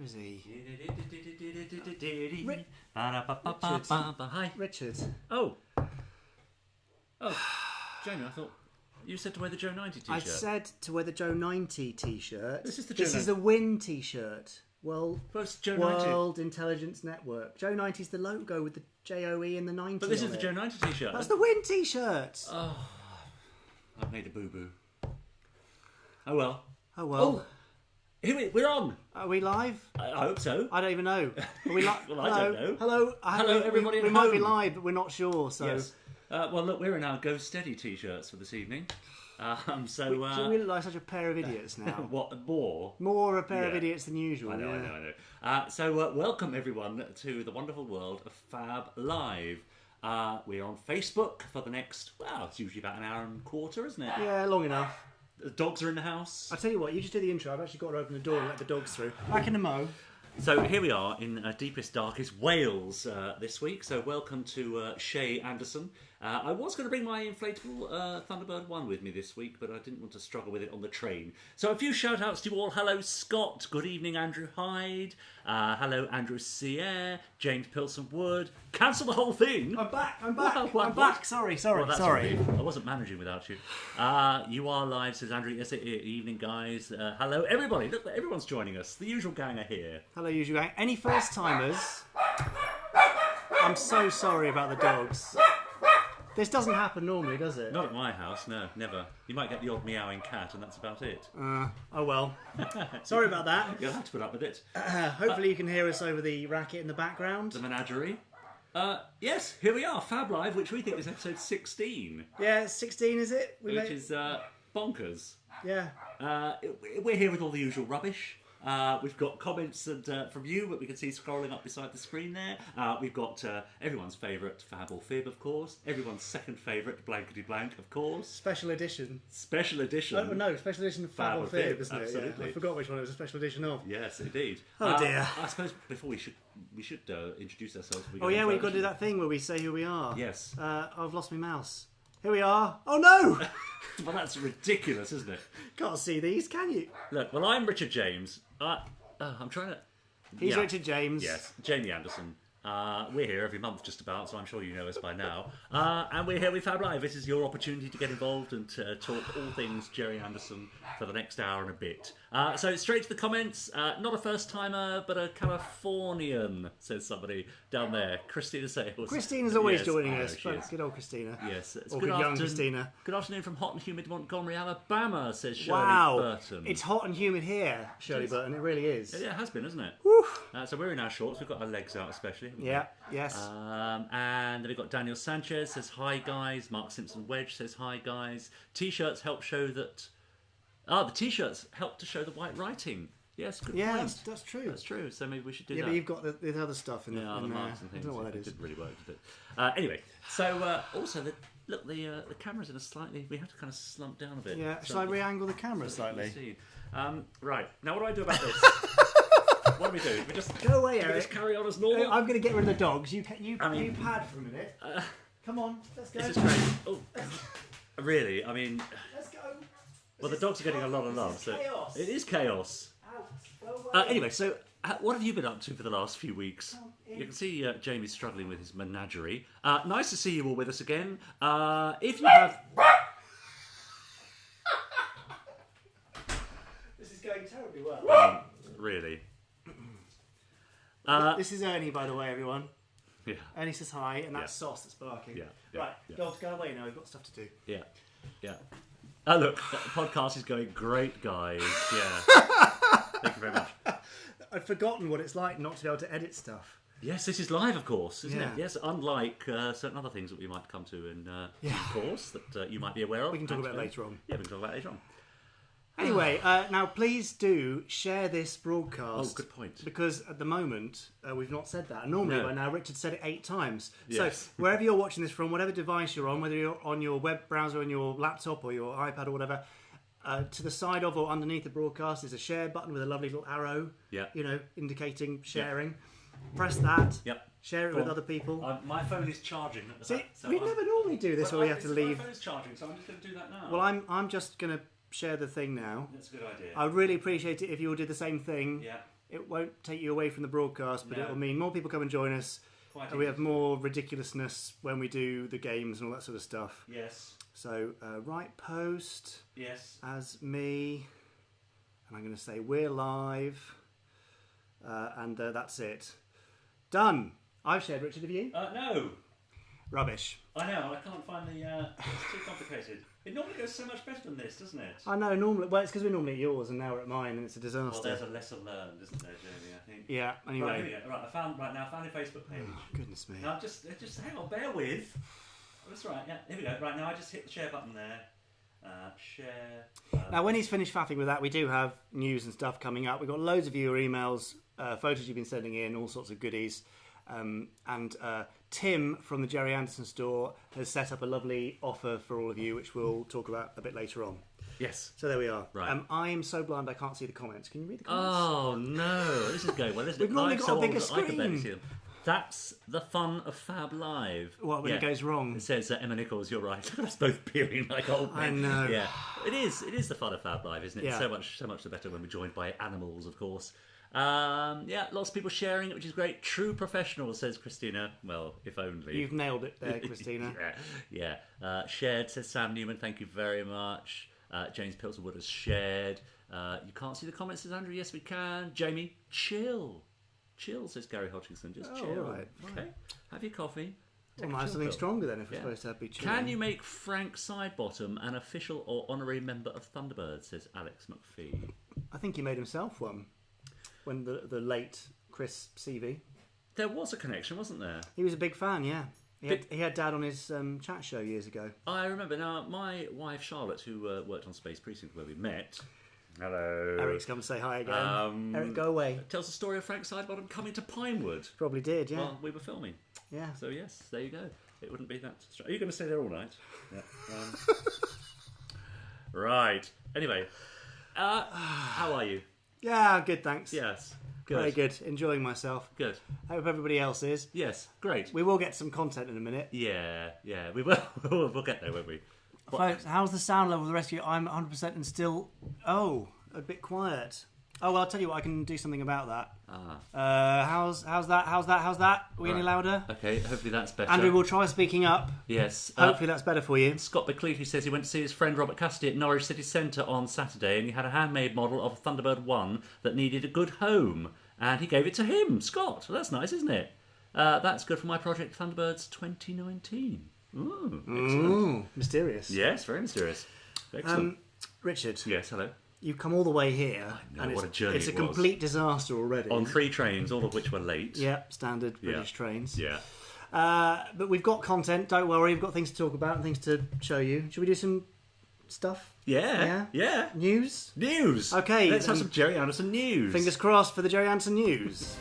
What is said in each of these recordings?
is he? Hi. Richard. Oh, Jamie, I thought you said to wear the Joe 90 t-shirt. I said to wear the Joe 90 t-shirt. This is the Joe This is the WIN t-shirt. Well, it's Joe 90. World Intelligence Network. Joe 90 is the logo with the JOE and the 90 But this on is the it. Joe 90 t-shirt. That's the WIN t-shirt. Oh, I've made a boo-boo. Oh well. Oh well. Oh, we're on. Are we live? I hope so. I don't even know. Are we live? Well, I don't know. Hello. Hello, everybody We at might be home. live, but we're not sure. So. Yes. Well, look, we're in our Go Steady t-shirts for this evening. So we look like such a pair of idiots now. what more? More a pair of idiots than usual. I know. So welcome everyone to the wonderful world of Fab Live. We're on Facebook for the next, well, it's usually about an hour and a quarter, isn't it? Yeah, long enough. The dogs are in the house. I tell you what, you just do the intro. I've actually got to open the door and let the dogs through. Back in the mo. So here we are in deepest, darkest Wales this week. So welcome to Shay Anderson. I was going to bring my inflatable Thunderbird 1 with me this week, but I didn't want to struggle with it on the train. So a few shout-outs to you all. Hello, Scott. Good evening, Andrew Hyde. Hello, Andrew Sierre. James Pilson-Wood. Cancel the whole thing. I'm back. I'm What? back. Sorry. Well, that's all right. I wasn't managing without you. You are live, says Andrew. Yes, evening, guys. Hello, everybody. Look, everyone's joining us. The usual gang are here. Hello, usual gang. Any first-timers? I'm so sorry about the dogs. This doesn't happen normally, does it? Not at my house, no, never. You might get the odd meowing cat, and that's about it. Oh well. Sorry about that. You'll have to put up with it. Hopefully you can hear us over the racket in the background. The menagerie. Yes, here we are, Fab Live, which we think is episode 16. Yeah, 16 is it? Which is bonkers. Yeah. We're here with all the usual rubbish. We've got comments from you that we can see scrolling up beside the screen there. We've got everyone's favourite FAB or FIB, of course. Everyone's second favourite Blankety-blank, of course. Special edition. Special edition. Oh, no, special edition of FAB or FIB, isn't absolutely. it? Yeah. I forgot which one it was a special edition of. Yes, indeed. Oh dear. I suppose before we should introduce ourselves. Oh yeah, we've got to do that thing where we say who we are. Yes. I've lost my mouse. Here we are. Oh no! Well, that's ridiculous, isn't it? Can't see these, can you? Look, well, I'm Richard James. I'm trying to... He's Richard James. Yes, Jamie Anderson. We're here every month just about, so I'm sure you know us by now. And we're here with Fab Live. This is your opportunity to get involved and to talk all things Gerry Anderson for the next hour and a bit. So straight to the comments. Not a first-timer, but a Californian, says somebody down there. Christina Sales. Christina's always Yes, joining I know us. she is. Good old Christina. Yes. It's Or good good young afternoon, Christina. Good afternoon from hot and humid Montgomery, Alabama, says Shirley Wow. Burton. It's hot and humid here, Shirley Burton. It really is. Yeah, it has been, hasn't it? Woo. So we're in our shorts. We've got our legs out especially. haven't we? Yeah, yes. And then we've got Daniel Sanchez says hi guys. Mark Simpson Wedge says hi guys. T-shirts help show that. The T-shirts help to show the white writing. Yes, good point. That's true. That's true. So maybe we should do Yeah, that. but you've got the other stuff in, the in marks there. and things. I don't know what that It is. didn't really work, did it? Anyway, so also the camera's in a slightly. We have to kind of slump down a bit. Yeah, So shall I re-angle the camera slightly? see. Right now, what do I do about this? What do we do? We just Go away, we Eric. just carry on as normal. I'm going to get rid of the dogs. You pad for a minute. Come on, let's go. This is great. Oh, really? I mean, Let's go. well, the dogs are getting a lot of love, so chaos. it is chaos. Out. Go away. Anyway, so what have you been up to for the last few weeks? You can see Jamie's struggling with his menagerie. Nice to see you all with us again. If you have... This is going terribly well. Really? This is Ernie, by the way, everyone. Yeah. Ernie says hi, and that's Sauce that's barking. Yeah, Right, yeah. dogs, go away now. We've got stuff to do. Yeah. Look, the podcast is going great, guys. Yeah. Thank you very much. I'd forgotten what it's like not to be able to edit stuff. Yes, this is live, of course, isn't Yeah. it? Yes, unlike certain other things that we might come to in due course that you might be aware of. We can talk about it later on. Yeah, we can talk about it later on. Anyway, now please do share this broadcast. Oh, good point. Because at the moment, we've not said that. And normally No. by now, Richard said it 8 times. Yes. So wherever you're watching this from, whatever device you're on, whether you're on your web browser, on your laptop or your iPad or whatever, to the side of or underneath the broadcast is a share button with a lovely little arrow, Yeah. indicating sharing. Press that. Yep. Share it Go with on. other people. My phone is charging at the See, back, so we I'm- never normally do this where we have to leave. My phone is charging, so I'm just going to do that now. Well, I'm just going to share the thing now. That's a good idea. I would really appreciate it if you all did the same thing. Yeah. it won't take you away from the broadcast, but No. it'll mean more people come and join us. Quite And we have more ridiculousness when we do the games and all that sort of stuff. Yes. So, right post Yes. as me, and I'm going to say we're live, and that's it. Done. I've shared, Richard, have you? No. Rubbish. I know. I can't find the. It's too complicated. It normally goes so much better than this, doesn't it? I know, normally, well, it's because we're normally at yours and now we're at mine, and it's a disaster. Well, there's a lesson learned, isn't there, Jamie? I think. Yeah, anyway. Right, here we go. Right, I found your Facebook page. Oh, goodness me. Now, just hang on, bear with. That's right. Yeah, here we go. Right now, I just hit the share button there. Share. Now, when he's finished faffing with that, we do have news and stuff coming up. We've got loads of viewer emails, photos you've been sending in, all sorts of goodies. And Tim from the Gerry Anderson store has set up a lovely offer for all of you, which we'll talk about a bit later on. Yes. So there we are. Right. I am so blind I can't see the comments. Can you read the comments? Oh no, this is going well, isn't it? We've normally I'm got so a bigger old that I can barely screen. see them. That's the fun of Fab Live. What, when it goes wrong? It says Emma Nichols, you're right. Look at us both peering like old men. I know. Yeah, it is. It is the fun of Fab Live, isn't it? Yeah. So much the better when we're joined by animals, of course. Yeah, lots of people sharing it, which is great. True professional, says Christina. Well, if only. You've nailed it there, Christina. Yeah. Shared, says Sam Newman. Thank you very much. James Pilsonwood has shared. You can't see the comments, says Andrew. Yes, we can. Jamie, chill. Chill, says Gary Hodgkinson. Just chill. All right. Okay. Have your coffee. Well, Take a might have chill something pill. stronger then if we're Yeah. supposed to be chilling. Can you make Frank Sidebottom an official or honorary member of Thunderbirds, says Alex McPhee. I think he made himself one when the late Chris Seavey. There was a connection, wasn't there? He was a big fan, yeah. He had Dad on his chat show years ago. I remember. Now, my wife Charlotte, who worked on Space Precinct where we met. Hello. Eric's come to say hi again. Eric, go away. Tells the story of Frank Sidebottom coming to Pinewood. Probably did, yeah. Well, we were filming. Yeah. So, yes, there you go. It wouldn't be that strange. Are you going to stay there all night? Yeah. Right. Anyway, how are you? Yeah, good, thanks. Yes. Good. Very good. Enjoying myself. Good. Hope everybody else is. Yes. Great. We will get some content in a minute. Yeah. We will. We'll get there, won't we? Folks, how's the sound level of the rest of you? I'm 100% and still... Oh, a bit quiet. Oh, well, I'll tell you what, I can do something about that. How's that? Are we any louder? Okay, hopefully that's better. Andrew will try speaking up. Yes. Hopefully that's better for you. Scott Becleafy says he went to see his friend Robert Cassidy at Norwich City Centre on Saturday, and he had a handmade model of a Thunderbird 1 that needed a good home, and he gave it to him, Scott. Well, that's nice, isn't it? That's good for my project Thunderbirds 2019. Ooh, excellent. Ooh, mysterious. Yes, very mysterious. Excellent. Richard, Yes, hello. you've come all the way here. know, and what a journey it's a it was. complete disaster already. On 3 trains, all of which were late. Yeah, standard British trains. Yeah. But we've got content, don't worry. We've got things to talk about and things to show you. Should we do some stuff? Yeah. News? News. Okay, Let's have then. some Gerry Anderson news. Fingers crossed for the Gerry Anderson news.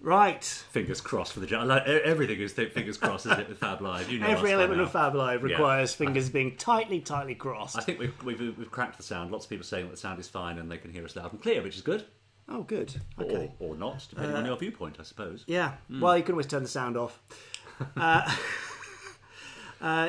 Right. Fingers crossed for the Gerry. Like, everything is fingers crossed, isn't it, with Fab Live? You know Every us by element now. of Fab Live requires fingers being tightly crossed. I think we've cracked the sound. Lots of people saying that the sound is fine and they can hear us loud and clear, which is good. Oh, good. Okay. Or not, depending on your viewpoint, I suppose. Yeah. Well, you can always turn the sound off.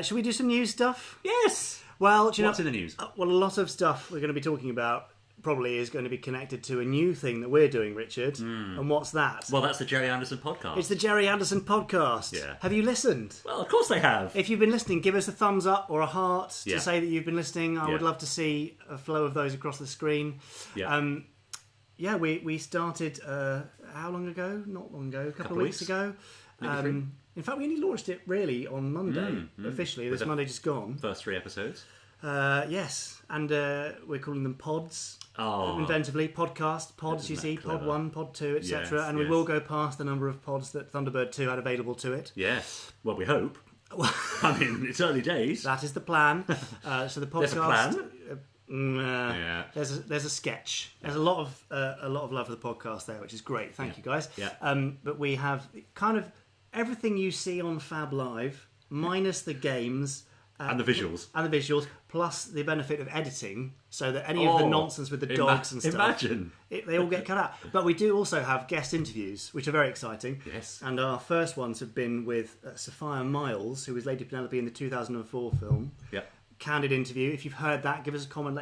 Should we do some news stuff? Yes. Well, do you What's know, in the news? Well, a lot of stuff we're going to be talking about probably is going to be connected to a new thing that we're doing, Richard. And what's that? Well, that's the Gerry Anderson podcast. It's the Gerry Anderson podcast. Yeah. Have you listened? Well, of course they have. If you've been listening, give us a thumbs up or a heart Yeah. to say that you've been listening. I would Yeah. love to see a flow of those across the screen. Yeah. We started how long ago? Not long ago, a couple of weeks ago. Maybe 3. In fact, we only launched it really on Monday, officially. This Monday just gone. First 3 episodes. Yes, and we're calling them pods. Oh. Inventively, podcast, pods, Isn't you that see, pod clever? 1, pod 2, etc. Yes, and we yes. will go past the number of pods that Thunderbird 2 had available to it. Yes. Well, we hope. I mean, it's early days. That is the plan. So the podcast. There's a plan? Yeah. There's a sketch. There's a lot of love for the podcast there, which is great. Thank you guys. Yeah. But we have kind of everything you see on Fab Live, minus the games And the visuals. Plus the benefit of editing, so that any of the nonsense with the dogs and stuff, they all get cut out. But we do also have guest interviews, which are very exciting. Yes. And our first ones have been with Sophia Miles, who was Lady Penelope in the 2004 film. Yeah. Candid interview. If you've heard that, give us a comment.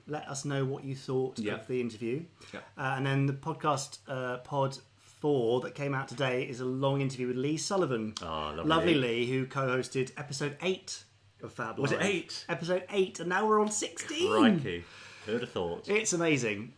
Let us know what you thought of the interview. Yeah. And then the podcast pod 4 that came out today is a long interview with Lee Sullivan. Oh, lovely Lee, who co-hosted episode 8 of FAB Live. Was it 8? Episode 8, and now we're on 16. Crikey. Who'd have thought? It's amazing.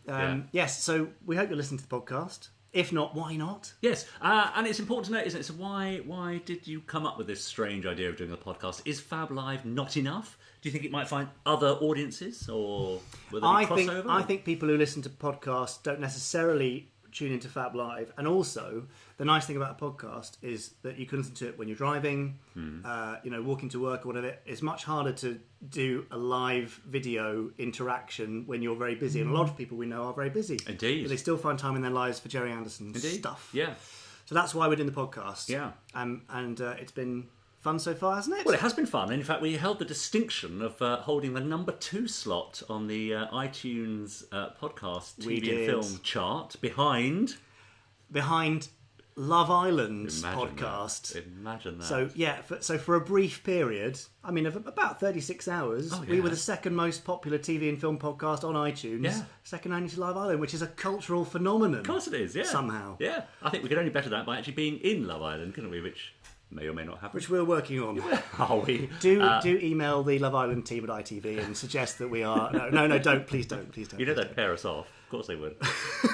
Yes, so we hope you're listening to the podcast. If not, why not? Yes, and it's important to note, isn't it? So why did you come up with this strange idea of doing a podcast? Is FAB Live not enough? Do you think it might find other audiences, or will there be crossover? I think people who listen to podcasts don't necessarily tune into FAB Live, and also the nice thing about a podcast is that you can listen to it when you're driving, walking to work or whatever. It's much harder to do a live video interaction when you're very busy, and a lot of people we know are very busy. Indeed, but they still find time in their lives for Gerry Anderson's stuff. Yeah, so that's why we're doing the podcast. Yeah, and it's been fun so far, hasn't it? Well, it has been fun. In fact, we held the distinction of holding the number 2 slot on the iTunes podcast TV and film chart behind Love Island's podcast. Imagine that. So, so for a brief period, of about 36 hours, we were the second most popular TV and film podcast on iTunes, second only to Love Island, which is a cultural phenomenon. Of course it is, yeah. Somehow. Yeah, I think we could only better that by actually being in Love Island, couldn't we? Which may or may not happen. Which we're working on. Are we? Do email the Love Island team at ITV and suggest that we are... No, don't. Please don't. You know they'd pair us off. Of course they would.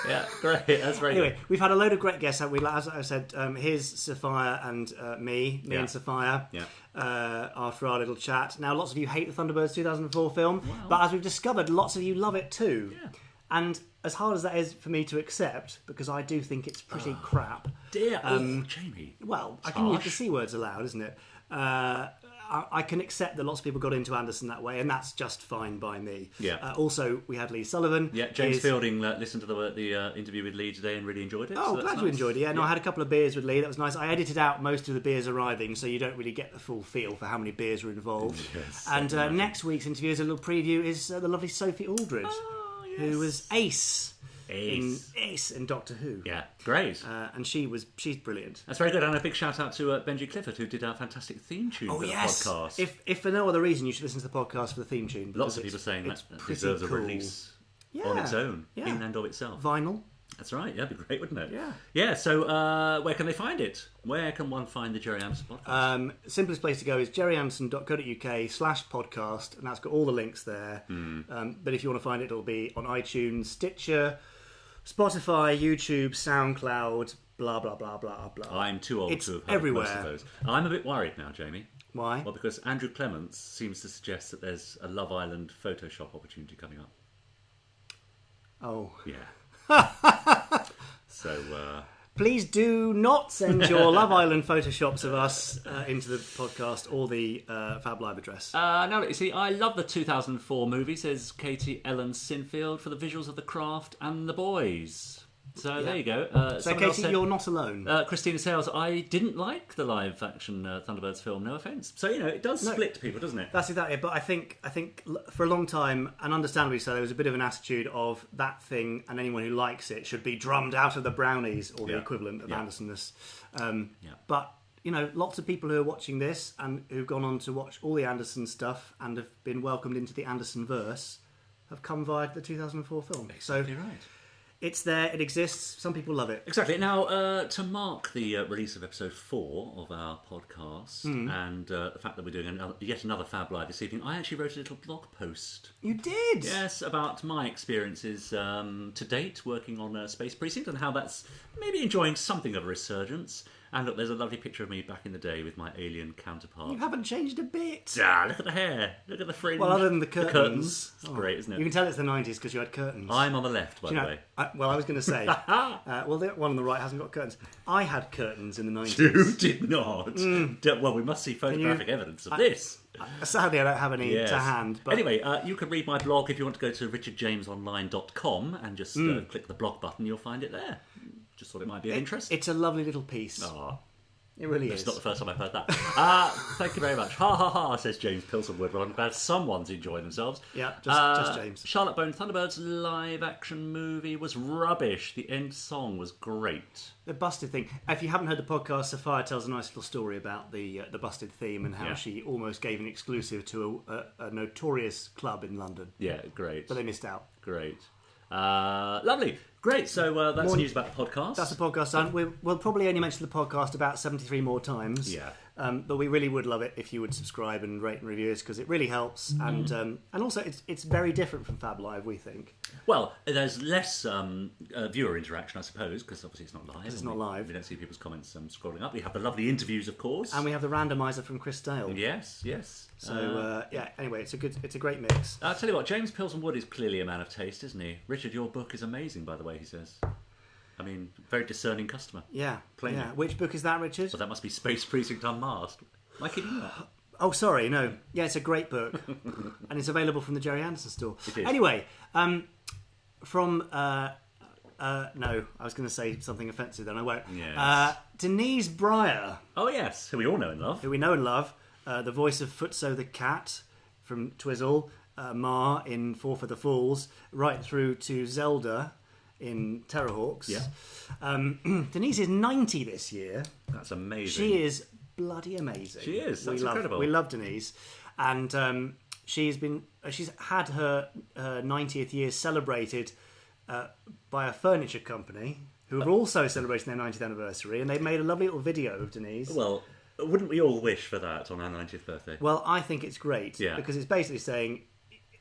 Yeah, great. That's very Anyway, good. We've had a load of great guests. As I said, here's Sophia and me and Sophia, after our little chat. Now, lots of you hate the Thunderbirds 2004 film, but as we've discovered, lots of you love it too. Yeah. And as hard as that is for me to accept, because I do think it's pretty crap. Dear, Jamie. Well, I can use the C words aloud, isn't it? I can accept that lots of people got into Anderson that way, and that's just fine by me. Yeah. Also, we had Lee Sullivan. Yeah, James Fielding listened to the interview with Lee today and really enjoyed it. Oh, glad you enjoyed it. Yeah, no, I had a couple of beers with Lee. That was nice. I edited out most of the beers arriving, so you don't really get the full feel for how many beers were involved. Yes, and next week's interview, as a little preview, is the lovely Sophie Aldred, who was Ace in Doctor Who. Yeah, great. And she's brilliant. That's very good. And a big shout out to Benji Clifford, who did our fantastic theme tune for the podcast. If for no other reason, you should listen to the podcast for the theme tune. Lots of people saying that deserves a release on its own, in and of itself. Vinyl. That's right. Yeah, that'd be great, wouldn't it? Yeah. Yeah. So, where can they find it? Where can one find the Gerry Anderson podcast? Simplest place to go is gerryanderson.co.uk/podcast, and that's got all the links there. But if you want to find it, it'll be on iTunes, Stitcher, Spotify, YouTube, SoundCloud, blah blah blah blah blah. I'm too old to have heard everywhere. Most of those. I'm a bit worried now, Jamie. Why? Well, because Andrew Clements seems to suggest that there's a Love Island Photoshop opportunity coming up. Oh. Yeah. So, please do not send your Love Island photoshops of us into the podcast or the FAB Live address. No, you see, I love the 2004 movie, says Katie Ellen Sinfield, for the visuals of The Craft and The Boys. So there you go. So Katie, you're not alone. Christina Sales, I didn't like the live-action Thunderbirds film, no offence. So, it does split people, doesn't it? That's exactly it. But I think for a long time, and understandably so, there was a bit of an attitude of that thing, and anyone who likes it should be drummed out of the brownies, or the equivalent of Andersonness. But, lots of people who are watching this, and who've gone on to watch all the Anderson stuff, and have been welcomed into the Anderson-verse, have come via the 2004 film. Exactly right. It's there, it exists, some people love it. Exactly. Now, to mark the release of episode 4 of our podcast, and the fact that we're doing yet another Fab Live this evening, I actually wrote a little blog post. You did? Yes, about my experiences to date working on Space Precinct, and how that's maybe enjoying something of a resurgence. And look, there's a lovely picture of me back in the day with my alien counterpart. You haven't changed a bit. Look at the hair. Look at the fringe. Well, other than the curtains. It's great, isn't it? You can tell it's the 90s because you had curtains. I'm on the left, by the way. I was going to say. The one on the right hasn't got curtains. I had curtains in the 90s. You did not. Well, we must see photographic evidence of this. Sadly, I don't have any to hand. But... Anyway, you can read my blog if you want to go to richardjamesonline.com and just click the blog button. You'll find it there. Just thought it might be of interest. It's a lovely little piece. Aww. It really It's is. not the first time I've heard that. Thank you very much. Ha ha ha, says James Pilsonwood. Well, I'm glad someone's enjoying themselves. Yeah, just James. Charlotte Bone Thunderbirds live-action movie was rubbish. The end song was great. The busted thing. If you haven't heard the podcast, Sophia tells a nice little story about the busted theme and how she almost gave an exclusive to a notorious club in London. Yeah, great. But they missed out. Great. Lovely. Great. So that's news about the podcast. That's the podcast done. We'll probably only mention the podcast about 73 more times. Yeah. But we really would love it if you would subscribe and rate and review us because it really helps. And also it's very different from Fab Live, we think. Well, there's less viewer interaction, I suppose, because obviously it's not live. It's not live. We don't see people's comments scrolling up. We have the lovely interviews, of course. And we have the randomizer from Chris Dale. Yes. So anyway, it's a great mix. I'll tell you what, James Pilsonwood is clearly a man of taste, isn't he? Richard, your book is amazing, by the way, he says. I mean, very discerning customer. Yeah. Plainly. Yeah. Which book is that, Richard? Well, that must be Space Precinct Unmasked. Am I kidding you? Oh, sorry, no. Yeah, it's a great book. And it's available from the Gerry Anderson store. It is. Anyway, no, I was going to say something offensive then, I won't. Yes. Denise Breyer, Oh, yes, who we all know and love. who we know and love, the voice of Footso the cat from Twizzle, Ma in Four for the Fools, right through to Zelda in Terrorhawks. Yeah. Denise is 90 this year. That's amazing. She is bloody amazing. She is. That's we love, incredible. We love Denise, and she's had her 90th year celebrated by a furniture company who have also celebrated their 90th anniversary, and they've made a lovely little video of Denise. Well, wouldn't we all wish for that on our 90th birthday? Well, I think it's great Yeah. because it's basically saying,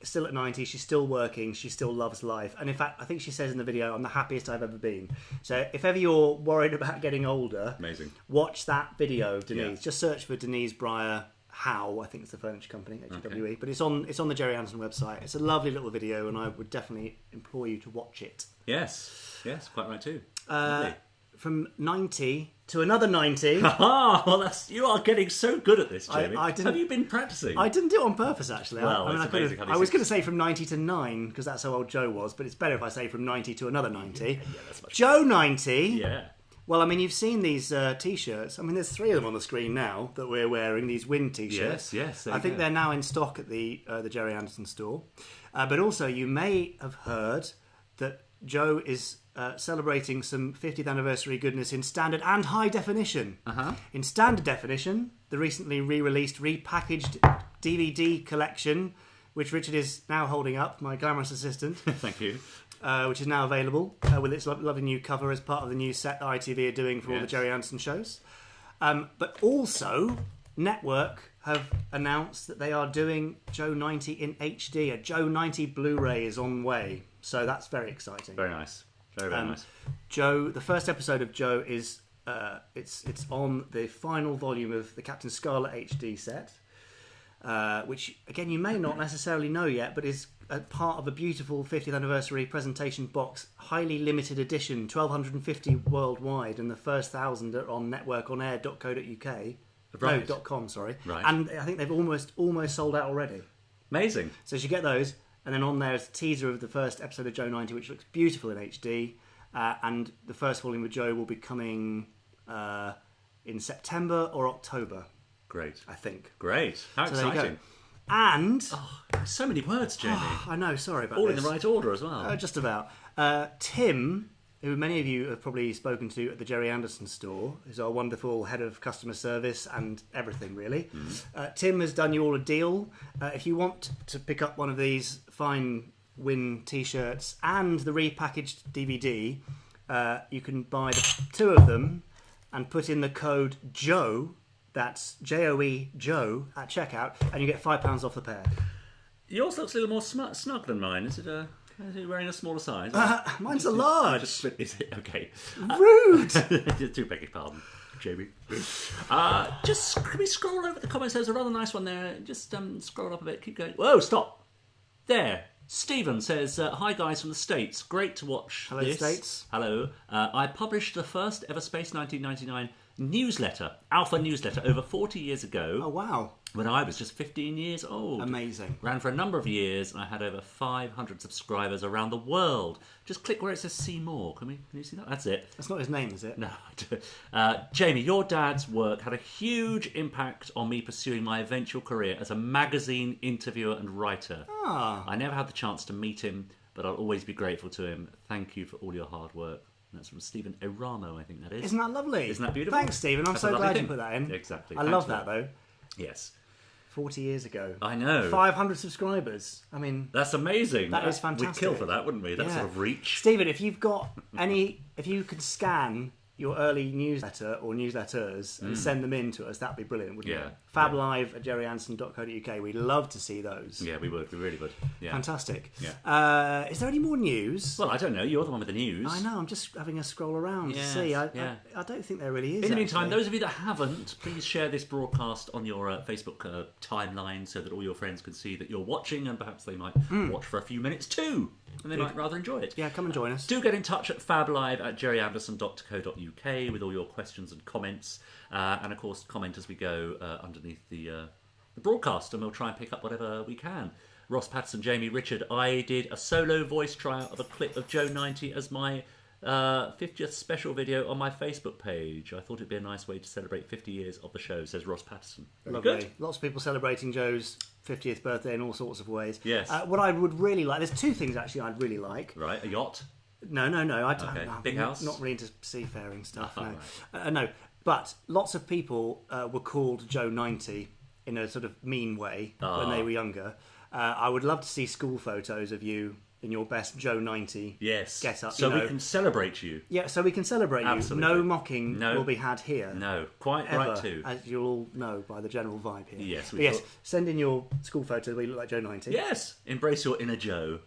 still at 90, she's still working, she still loves life. And in fact, I think she says in the video, I'm the happiest I've ever been. So if ever you're worried about getting older, Amazing. watch that video of Denise. Yeah. Just search for Denise Breyer How, I think it's the furniture company, HWE. Okay. But it's on the Gerry Anderson website. It's a lovely little video, and I would definitely implore you to watch it. Yes, quite right too. Lovely. From 90 to another 90. Ah, well, you are getting so good at this, Jamie. I didn't- Have you been practicing? I didn't do it on purpose, actually. Well, I it's amazing how these I was things- going to say from 90 to 9, because that's how old Joe was, but it's better if I say from 90 to another 90. Yeah, that's much Joe 90. Yeah. Well, I mean, you've seen these T-shirts. I mean, there's 3 of them on the screen now that we're wearing, these Win T-shirts. Yes, there I you think go. they're now in stock at the Gerry Anderson store. But also, you may have heard that Joe is celebrating some 50th anniversary goodness in standard and high definition. Uh-huh. In standard definition, the recently re-released, repackaged DVD collection, which Richard is now holding up, my glamorous assistant, Thank you. which is now available with its lovely new cover as part of the new set that ITV are doing for all the Yes. Gerry Anderson shows. But also, Network have announced that they are doing Joe 90 in HD. A Joe 90 Blu-ray is on way. So that's very exciting. Very nice. Very nice. Joe, the first episode of Joe is it's on the final volume of the Captain Scarlet HD set, which again you may not necessarily know yet, but is a part of a beautiful 50th anniversary presentation box, highly limited edition, 1,250 worldwide, and the first 1,000 are on networkonair.co.uk. Right. No, .com, sorry. Right. And I think they've almost sold out already. Amazing. So you get those, and then on there is a teaser of the first episode of Joe 90, which looks beautiful in HD. And the first volume of Joe will be coming in September or October, Great. I think. Great. How So there you go. exciting. And So many words, Jamie. I know, sorry about All this. in the right order as well. Just about. Tim, who many of you have probably spoken to at the Gerry Anderson store, is our wonderful head of customer service and everything, really. Tim has done you all a deal. If you want to pick up one of these fine Win T-shirts and the repackaged DVD, you can buy the 2 of them and put in the code JOE, that's JOE, Joe, at checkout, and you get £5 off the pair. Yours looks a little more snug than mine. Is it wearing a smaller size? Mine's a large. Is it? Okay. Rude! Do beg your pardon, Jamie. Just can we scroll over the comments? There's a rather nice one there. Just scroll up a bit. Keep going. Whoa, stop. There. Stephen says, hi guys from the States. Great to watch Hello, this. States. Hello. I published the first ever Space 1999 newsletter, Alpha newsletter, over 40 years ago. Oh, wow. When I was just 15 years old. Amazing. Ran for a number of years, and I had over 500 subscribers around the world. Just click where it says see more. Can you see that? That's it. That's not his name, is it? No. Jamie, your dad's work had a huge impact on me pursuing my eventual career as a magazine interviewer and writer. Ah. I never had the chance to meet him, but I'll always be grateful to him. Thank you for all your hard work. And that's from Stephen Eramo, I think that is. Isn't that lovely? Isn't that beautiful? Thanks, Stephen. I'm That's so a lovely glad thing. you put that in. Exactly. I Thanks love for that, though. Yes. 40 years ago. I know. 500 subscribers. I mean... That's amazing. That is fantastic. We'd kill for that, wouldn't we? That sort of reach. Stephen, if you've got if you could scan your early newsletter or newsletters and send them in to us, that'd be brilliant, wouldn't it? fablive@gerryanderson.co.uk. We'd love to see those. Yeah, we would. We really would. Yeah. Fantastic. Yeah. Is there any more news? Well, I don't know. You're the one with the news. I know. I'm just having a scroll around Yes, to see. I don't think there really is. In the meantime, actually. those of you that haven't, please share this broadcast on your Facebook timeline so that all your friends can see that you're watching, and perhaps they might watch for a few minutes too, and they might rather enjoy it. Yeah, come and join us. Do get in touch at fablive@gerryanderson.co.uk with all your questions and comments, and of course comment as we go underneath the broadcast, and we'll try and pick up whatever we can. Ross Patterson, Jamie Richard, I did a solo voice trial of a clip of Joe 90 as my 50th special video on my Facebook page. I thought it'd be a nice way to celebrate 50 years of the show, says Ross Patterson. Very Lovely. good. Lots of people celebrating Joe's 50th birthday in all sorts of ways. Yes. What I would really like, there's two things actually I'd really like. Right, a yacht? No. I don't. Okay. I'm Big house? Not really into seafaring stuff. Oh, no. right. No. But lots of people were called Joe 90 in a sort of mean way when they were younger. I would love to see school photos of you in your best Joe 90 get up. So we can celebrate you. Yeah, so we can celebrate Absolutely. you. No mocking will be had here. No, quite ever, right too. as you'll all know by the general vibe here. Yes, send in your school photos where you look like Joe 90. Yes, embrace your inner Joe.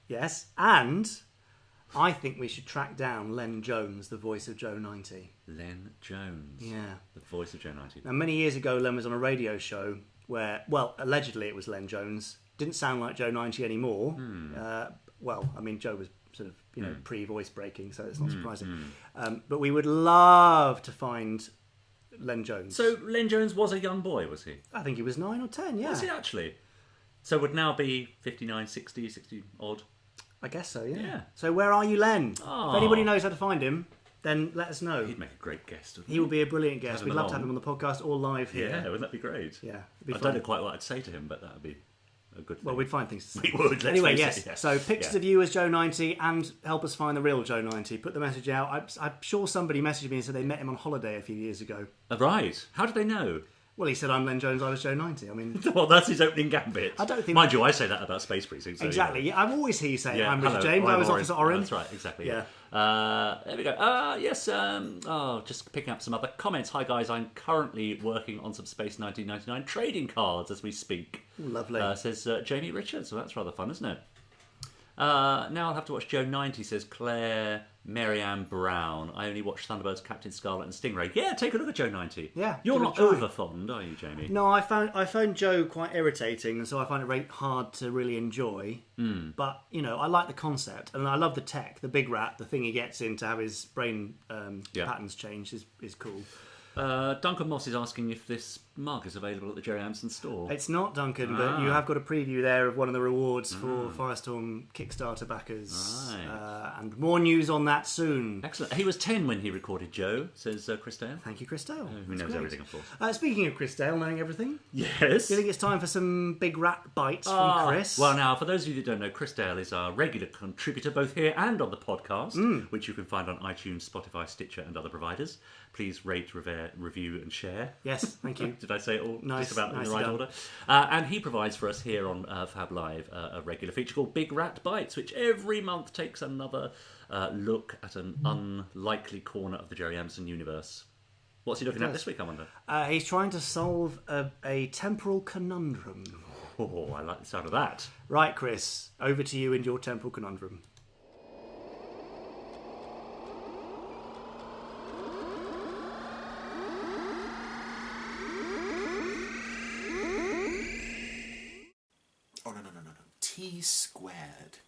Yes, and I think we should track down Len Jones, the voice of Joe 90. Len Jones. Yeah. The voice of Joe 90. Now, many years ago, Len was on a radio show where, well, allegedly it was Len Jones. Didn't sound like Joe 90 anymore. Joe was sort of, pre-voice breaking, so it's not surprising. But we would love to find Len Jones. So Len Jones was a young boy, was he? I think he was 9 or 10, yeah. Was he actually? So would now be 59, 60 odd? I guess so, yeah. Yeah. So where are you, Len? Oh. If anybody knows how to find him, then let us know. He'd make a great guest, wouldn't He would be a brilliant guest. Have We'd him love to have along. him on the podcast or live here. Yeah, wouldn't that be great? Yeah, it'd be I fun. don't know quite what I'd say to him, but that would be a good thing. Well, we'd find things to say. We would, let's Anyway, face yes. it, yes. So pictures Yeah. of you as Joe 90 and help us find the real Joe 90. Put the message out. I'm sure somebody messaged me and said they met him on holiday a few years ago. Right. How did they know? Well, he said, I'm Len Jones, I was Joe 90. I mean... Well, that's his opening gambit. I don't think... Mind you, I say that about Space Precinct. So, Exactly. you know. Yeah, I've always heard you say, Yeah, I'm Richard hello, James, I I'm was Oren. Officer Oren. That's right, exactly. Yeah. There we go. Yes. Just picking up some other comments. Hi guys, I'm currently working on some Space 1999 trading cards as we speak. Lovely. Says Jamie Richards. So that's rather fun, isn't it? Now I'll have to watch Joe 90, says Claire Marianne Brown. I only watched Thunderbirds, Captain Scarlet and Stingray. Yeah, take a look at Joe 90. Yeah, You're give it a not try. over fond, are you, Jamie? No, I found Joe quite irritating, and so I find it very hard to really enjoy. But, I like the concept, and I love the tech. The big rat, the thing he gets in to have his brain patterns changed is cool. Duncan Moss is asking if this mug is available at the Gerry Anderson store. It's not, Duncan, but you have got a preview there of one of the rewards for Firestorm Kickstarter backers. Right. And more news on that soon. Excellent. He was 10 when he recorded Joe, says Chris Dale. Thank you, Chris Dale. Who That's knows great. everything, of course. Speaking of Chris Dale knowing everything, Yes. do you think it's time for some big rat bites from Chris? Well, now, for those of you that don't know, Chris Dale is our regular contributor both here and on the podcast, which you can find on iTunes, Spotify, Stitcher and other providers. Please rate, review and share. Yes, thank you. Did I say it all just about in the nicely right done. order? And he provides for us here on Fab Live a regular feature called Big Rat Bytes, which every month takes another look at an unlikely corner of the Gerry Anderson universe. What's he looking at this week, I wonder? He's trying to solve a temporal conundrum. Oh, I like the sound of that. Right, Chris, over to you and your temporal conundrum. Oh, no. T squared.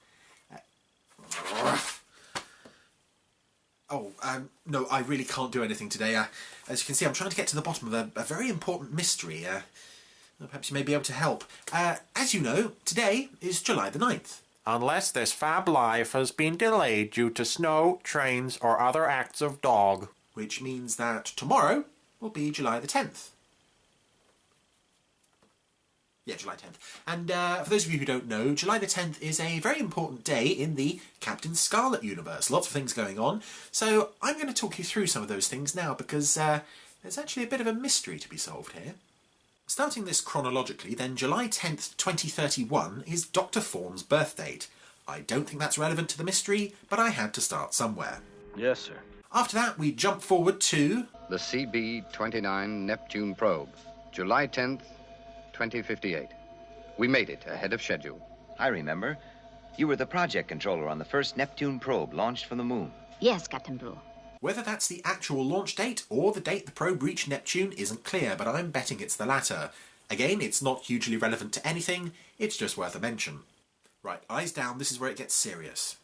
No, I really can't do anything today. As you can see, I'm trying to get to the bottom of a very important mystery. Perhaps you may be able to help. As you know, today is July the 9th. Unless this FAB live has been delayed due to snow, trains, or other acts of dog. Which means that tomorrow will be July the 10th. Yeah, July 10th. And for those of you who don't know, July the 10th is a very important day in the Captain Scarlet universe. Lots of things going on. So I'm going to talk you through some of those things now because there's actually a bit of a mystery to be solved here. Starting this chronologically, then July 10th, 2031 is Dr. Thorne's birth date. I don't think that's relevant to the mystery, but I had to start somewhere. Yes, sir. After that, we jump forward to... the CB-29 Neptune probe, July 10th, 2058. We made it ahead of schedule. I remember. You were the project controller on the first Neptune probe launched from the moon. Yes, Captain Blue. Whether that's the actual launch date or the date the probe reached Neptune isn't clear, but I'm betting it's the latter. Again, it's not hugely relevant to anything, it's just worth a mention. Right, eyes down, this is where it gets serious.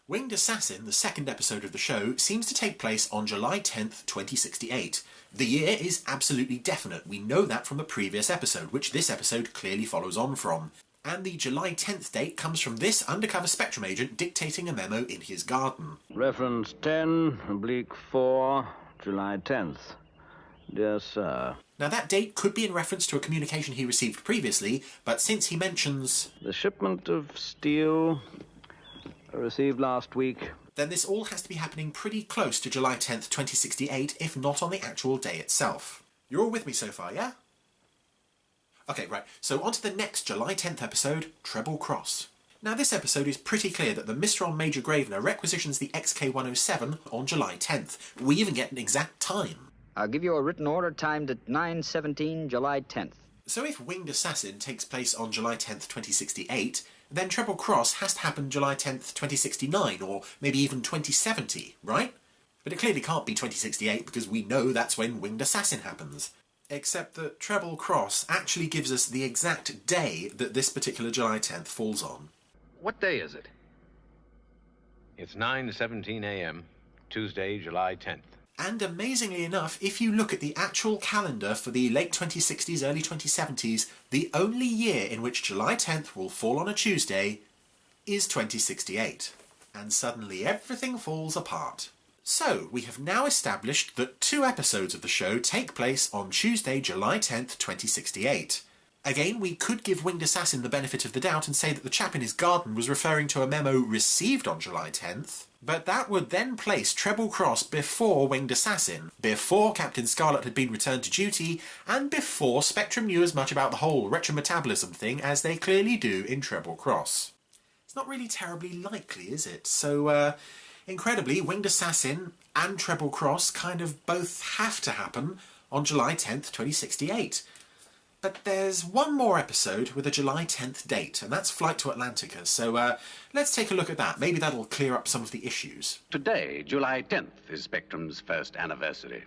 Winged Assassin, the second episode of the show, seems to take place on July 10th, 2068. The year is absolutely definite. We know that from the previous episode, which this episode clearly follows on from. And the July 10th date comes from this undercover Spectrum agent dictating a memo in his garden. Reference 10/4, July 10th. Dear sir. Now that date could be in reference to a communication he received previously, but since he mentions... the shipment of steel received last week. Then this all has to be happening pretty close to July 10th, 2068, if not on the actual day itself. You're all with me so far, yeah? Okay, right, so on to the next July 10th episode, Treble Cross. Now this episode is pretty clear that the Mistron Major Gravener requisitions the XK-107 on July 10th. We even get an exact time. I'll give you a written order timed at 9:17, July 10th. So if Winged Assassin takes place on July 10th, 2068, then Treble Cross has to happen July 10th, 2069, or maybe even 2070, right? But it clearly can't be 2068 because we know that's when Winged Assassin happens. Except that Treble Cross actually gives us the exact day that this particular July 10th falls on. What day is it? It's 9:17 a.m., Tuesday, July 10th. And amazingly enough, if you look at the actual calendar for the late 2060s, early 2070s, the only year in which July 10th will fall on a Tuesday is 2068. And suddenly everything falls apart. So, we have now established that 2 episodes of the show take place on Tuesday, July 10th, 2068. Again, we could give Winged Assassin the benefit of the doubt and say that the chap in his garden was referring to a memo received on July 10th, but that would then place Treble Cross before Winged Assassin, before Captain Scarlet had been returned to duty, and before Spectrum knew as much about the whole retrometabolism thing as they clearly do in Treble Cross. It's not really terribly likely, is it? So, incredibly, Winged Assassin and Treble Cross kind of both have to happen on July 10th, 2068. But there's one more episode with a July 10th date, and that's Flight to Atlantica, so let's take a look at that. Maybe that'll clear up some of the issues. Today, July 10th, is Spectrum's first anniversary.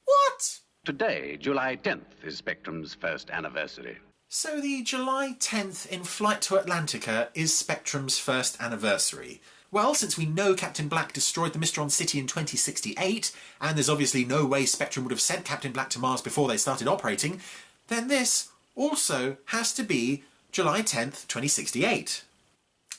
What? Today, July 10th, is Spectrum's first anniversary. So the July 10th in Flight to Atlantica is Spectrum's first anniversary. Well, since we know Captain Black destroyed the Mistron City in 2068, and there's obviously no way Spectrum would have sent Captain Black to Mars before they started operating, then this also has to be July 10th, 2068.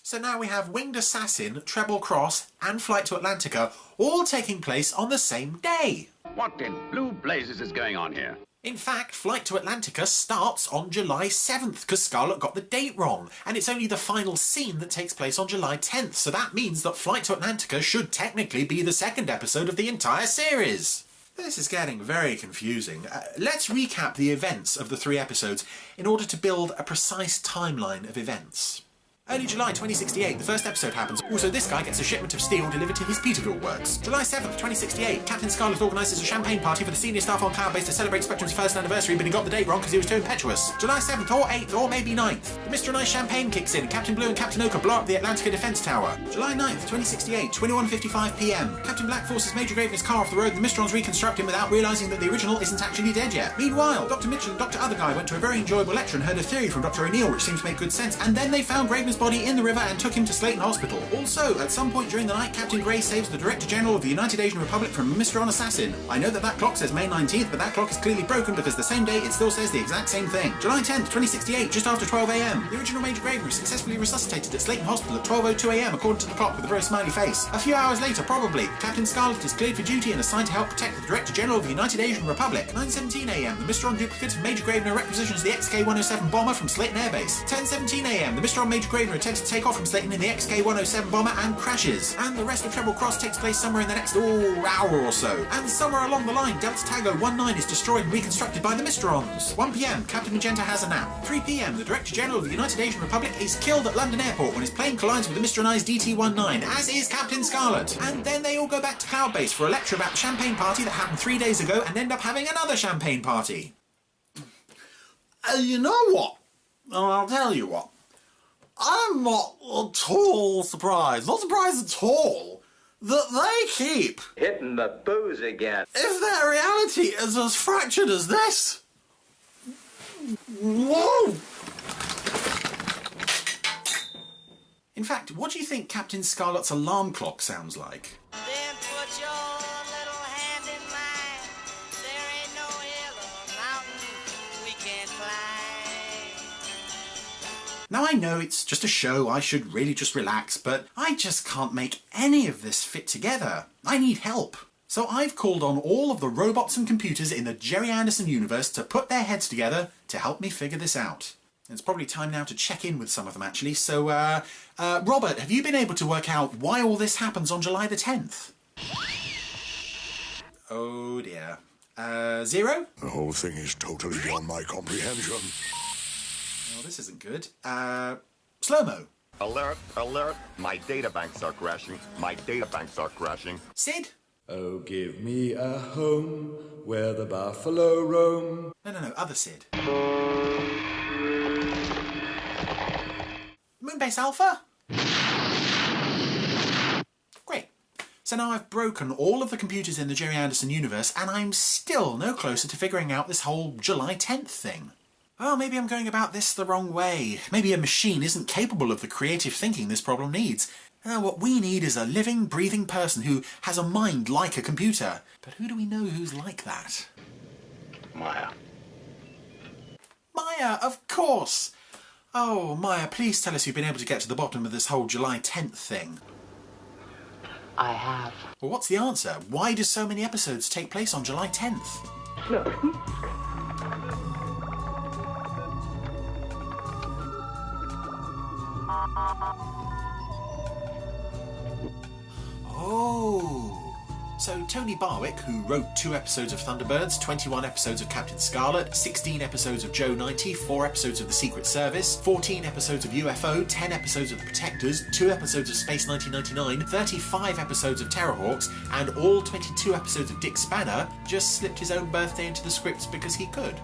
So now we have Winged Assassin, Treble Cross, and Flight to Atlantica all taking place on the same day. What in blue blazes is going on here? In fact, Flight to Atlantica starts on July 7th because Scarlet got the date wrong, and it's only the final scene that takes place on July 10th, so that means that Flight to Atlantica should technically be the second episode of the entire series. This is getting very confusing. Let's recap the events of the 3 episodes in order to build a precise timeline of events. Early July 2068, the first episode happens. Also, this guy gets a shipment of steel delivered to his Peterville works. July 7th, 2068, Captain Scarlet organises a champagne party for the senior staff on Cloud Base to celebrate Spectrum's first anniversary, but he got the date wrong because he was too impetuous. July 7th, or 8th, or maybe 9th. The Mr. and I champagne kicks in. Captain Blue and Captain Ochre blow up the Atlantica Defence Tower. July 9th, 2068, 21:55 p.m. Captain Black forces Major Gravener's car off the road and the Mistrons reconstruct him without realising that the original isn't actually dead yet. Meanwhile, Dr. Mitchell and Dr. Other Guy went to a very enjoyable lecture and heard a theory from Dr. O'Neill which seemed to make good sense, and then they found Gravener's his body in the river and took him to Slayton Hospital. Also, at some point during the night, Captain Gray saves the Director General of the United Asian Republic from a Mr. Assassin. I know that clock says May 19th, but that clock is clearly broken because the same day it still says the exact same thing. July 10th, 2068, just after 12 a.m. The original Major Gravener is successfully resuscitated at Slayton Hospital at 12:02 a.m. according to the clock with a very smiley face. A few hours later, probably, Captain Scarlet is cleared for duty and assigned to help protect the Director General of the United Asian Republic. 9:17 a.m. The Mr. Duplicate of Major Gravener requisitions the XK-107 bomber from Slayton Air Base. 10:17 a.m. The Mr. Major Gravener attempts to take off from Slayton in the XK-107 bomber and crashes. And the rest of Treble Cross takes place somewhere in the next hour or so. And somewhere along the line, Delta Tango 19 is destroyed and reconstructed by the Mysterons. 1 p.m. Captain Magenta has a nap. 3 p.m. The Director General of the United Asian Republic is killed at London Airport when his plane collides with the Mysteronized DT-19, as is Captain Scarlet. And then they all go back to Cloud Base for a lecture about the champagne party that happened 3 days ago and end up having another champagne party. You know what? I'll tell you what. I'm not at all surprised, not surprised at all, that they keep hitting the booze again. If their reality is as fractured as this. Whoa! In fact, what do you think Captain Scarlet's alarm clock sounds like? Then put your little hand in mine. There ain't no hill or mountain we can't climb. Now I know it's just a show, I should really just relax, but I just can't make any of this fit together. I need help. So I've called on all of the robots and computers in the Gerry Anderson universe to put their heads together to help me figure this out. It's probably time now to check in with some of them, actually. So, Robert, have you been able to work out why all this happens on July the 10th? Oh, dear. Zero? The whole thing is totally beyond my comprehension. Well, this isn't good. Slow-mo? Alert, alert. My databanks are crashing. My databanks are crashing. Sid? Oh, give me a home where the buffalo roam. No, other Sid. Moonbase Alpha? Great. So now I've broken all of the computers in the Gerry Anderson universe and I'm still no closer to figuring out this whole July 10th thing. Well, maybe I'm going about this the wrong way. Maybe a machine isn't capable of the creative thinking this problem needs. What we need is a living, breathing person who has a mind like a computer. But who do we know who's like that? Maya. Maya, of course! Oh, Maya, please tell us you've been able to get to the bottom of this whole July 10th thing. I have. Well, what's the answer? Why do so many episodes take place on July 10th? Look. Oh, so Tony Barwick, who wrote 2 episodes of Thunderbirds, 21 episodes of Captain Scarlet, 16 episodes of Joe 90, 4 episodes of The Secret Service, 14 episodes of UFO, 10 episodes of The Protectors, 2 episodes of Space 1999, 35 episodes of Terrorhawks, and all 22 episodes of Dick Spanner, just slipped his own birthday into the scripts because he could.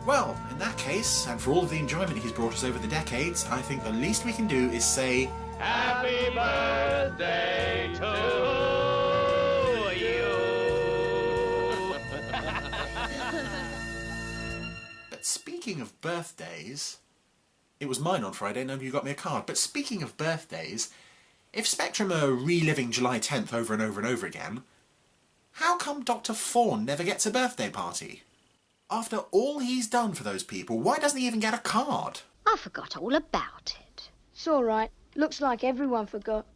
Well, in that case, and for all of the enjoyment he's brought us over the decades, I think the least we can do is say, Happy birthday to you. But speaking of birthdays, it was mine on Friday, none of you got me a card, but speaking of birthdays, if Spectrum are reliving July 10th over and over and over again, how come Dr. Fawn never gets a birthday party? After all he's done for those people, why doesn't he even get a card? I forgot all about it. It's all right. Looks like everyone forgot.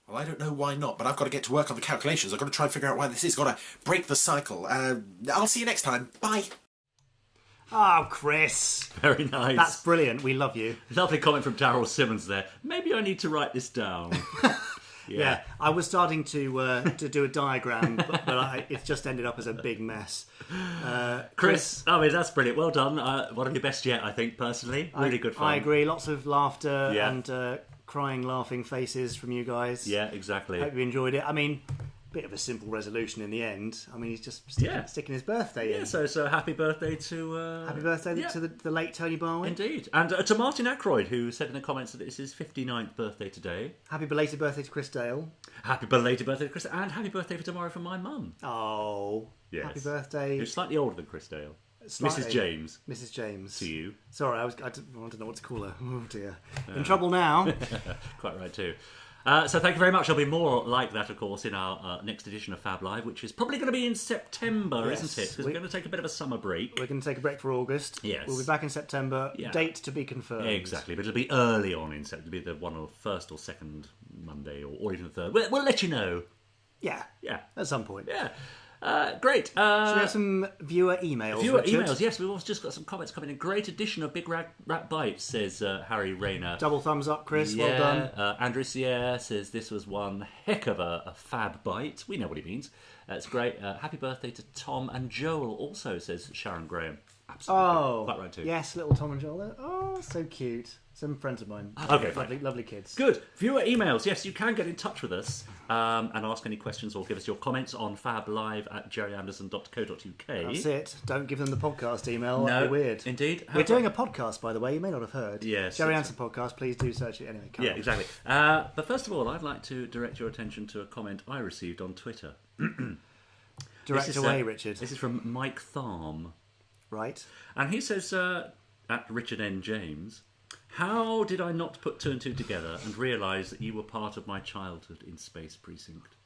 Well, I don't know why not, but I've got to get to work on the calculations. I've got to try and figure out why this is. Got to break the cycle. I'll see you next time. Bye. Oh, Chris. Very nice. That's brilliant. We love you. Lovely comment from Darryl Simmons there. Maybe I need to write this down. Yeah, I was starting to do a diagram, but it's just ended up as a big mess. Chris, I mean, that's brilliant. Well done. One of your best yet, I think, personally. Really good fun. I agree. Lots of laughter and crying, laughing faces from you guys. Yeah, exactly. Hope you enjoyed it. I mean, bit of a simple resolution in the end. I mean, he's just sticking his birthday in. Yeah, so happy birthday to... happy birthday to the late Tony Barwick. Indeed. And to Martin Ackroyd, who said in the comments that it's his 59th birthday today. Happy belated birthday to Chris Dale. Happy belated birthday to Chris, and happy birthday for tomorrow from my mum. Oh, yes. Happy birthday. Who's slightly older than Chris Dale. Slightly. Mrs. James. Mrs. James. To you. Sorry, I don't know what to call her. Oh dear. In trouble now. Quite right too. So thank you very much. There'll be more like that, of course, in our next edition of Fab Live, which is probably going to be in September, Yes. isn't it? Because we're going to take a bit of a summer break. We're going to take a break for August. Yes. We'll be back in September. Yeah. Date to be confirmed. Exactly, but it'll be early on in September. It'll be the one or first or second Monday, or even the third. We'll let you know. Yeah. Yeah. At some point. Yeah. Great. Should we have some viewer emails? Viewer Richard? emails, yes. We've also just got some comments coming in. Great edition of Big Rat Bytes, says Harry Rayner. Double thumbs up, Chris. Yeah. Well done. Andrew Sierre says this was one heck of a fab bite. We know what he means. That's great. Happy birthday to Tom and Joel also, says Sharon Graham. Absolutely. Oh. Quite right too. Yes, little Tom and Joel. Oh, so cute. Some friends of mine. Okay, fine. Lovely kids. Good. Viewer emails. Yes, you can get in touch with us and ask any questions or give us your comments on fablive@gerryanderson.co.uk. That's it. Don't give them the podcast email. No, That'd be weird. indeed. We're doing a podcast, by the way. You may not have heard. Yes. Gerry Anderson podcast. Please do search it. Anyway, come on. Exactly. But first of all, I'd like to direct your attention to a comment I received on Twitter. Direct away, Richard. This is from Mike Tharm. Right. And he says, at Richard N. James, how did I not put two and two together and realise that you were part of my childhood in Space Precinct?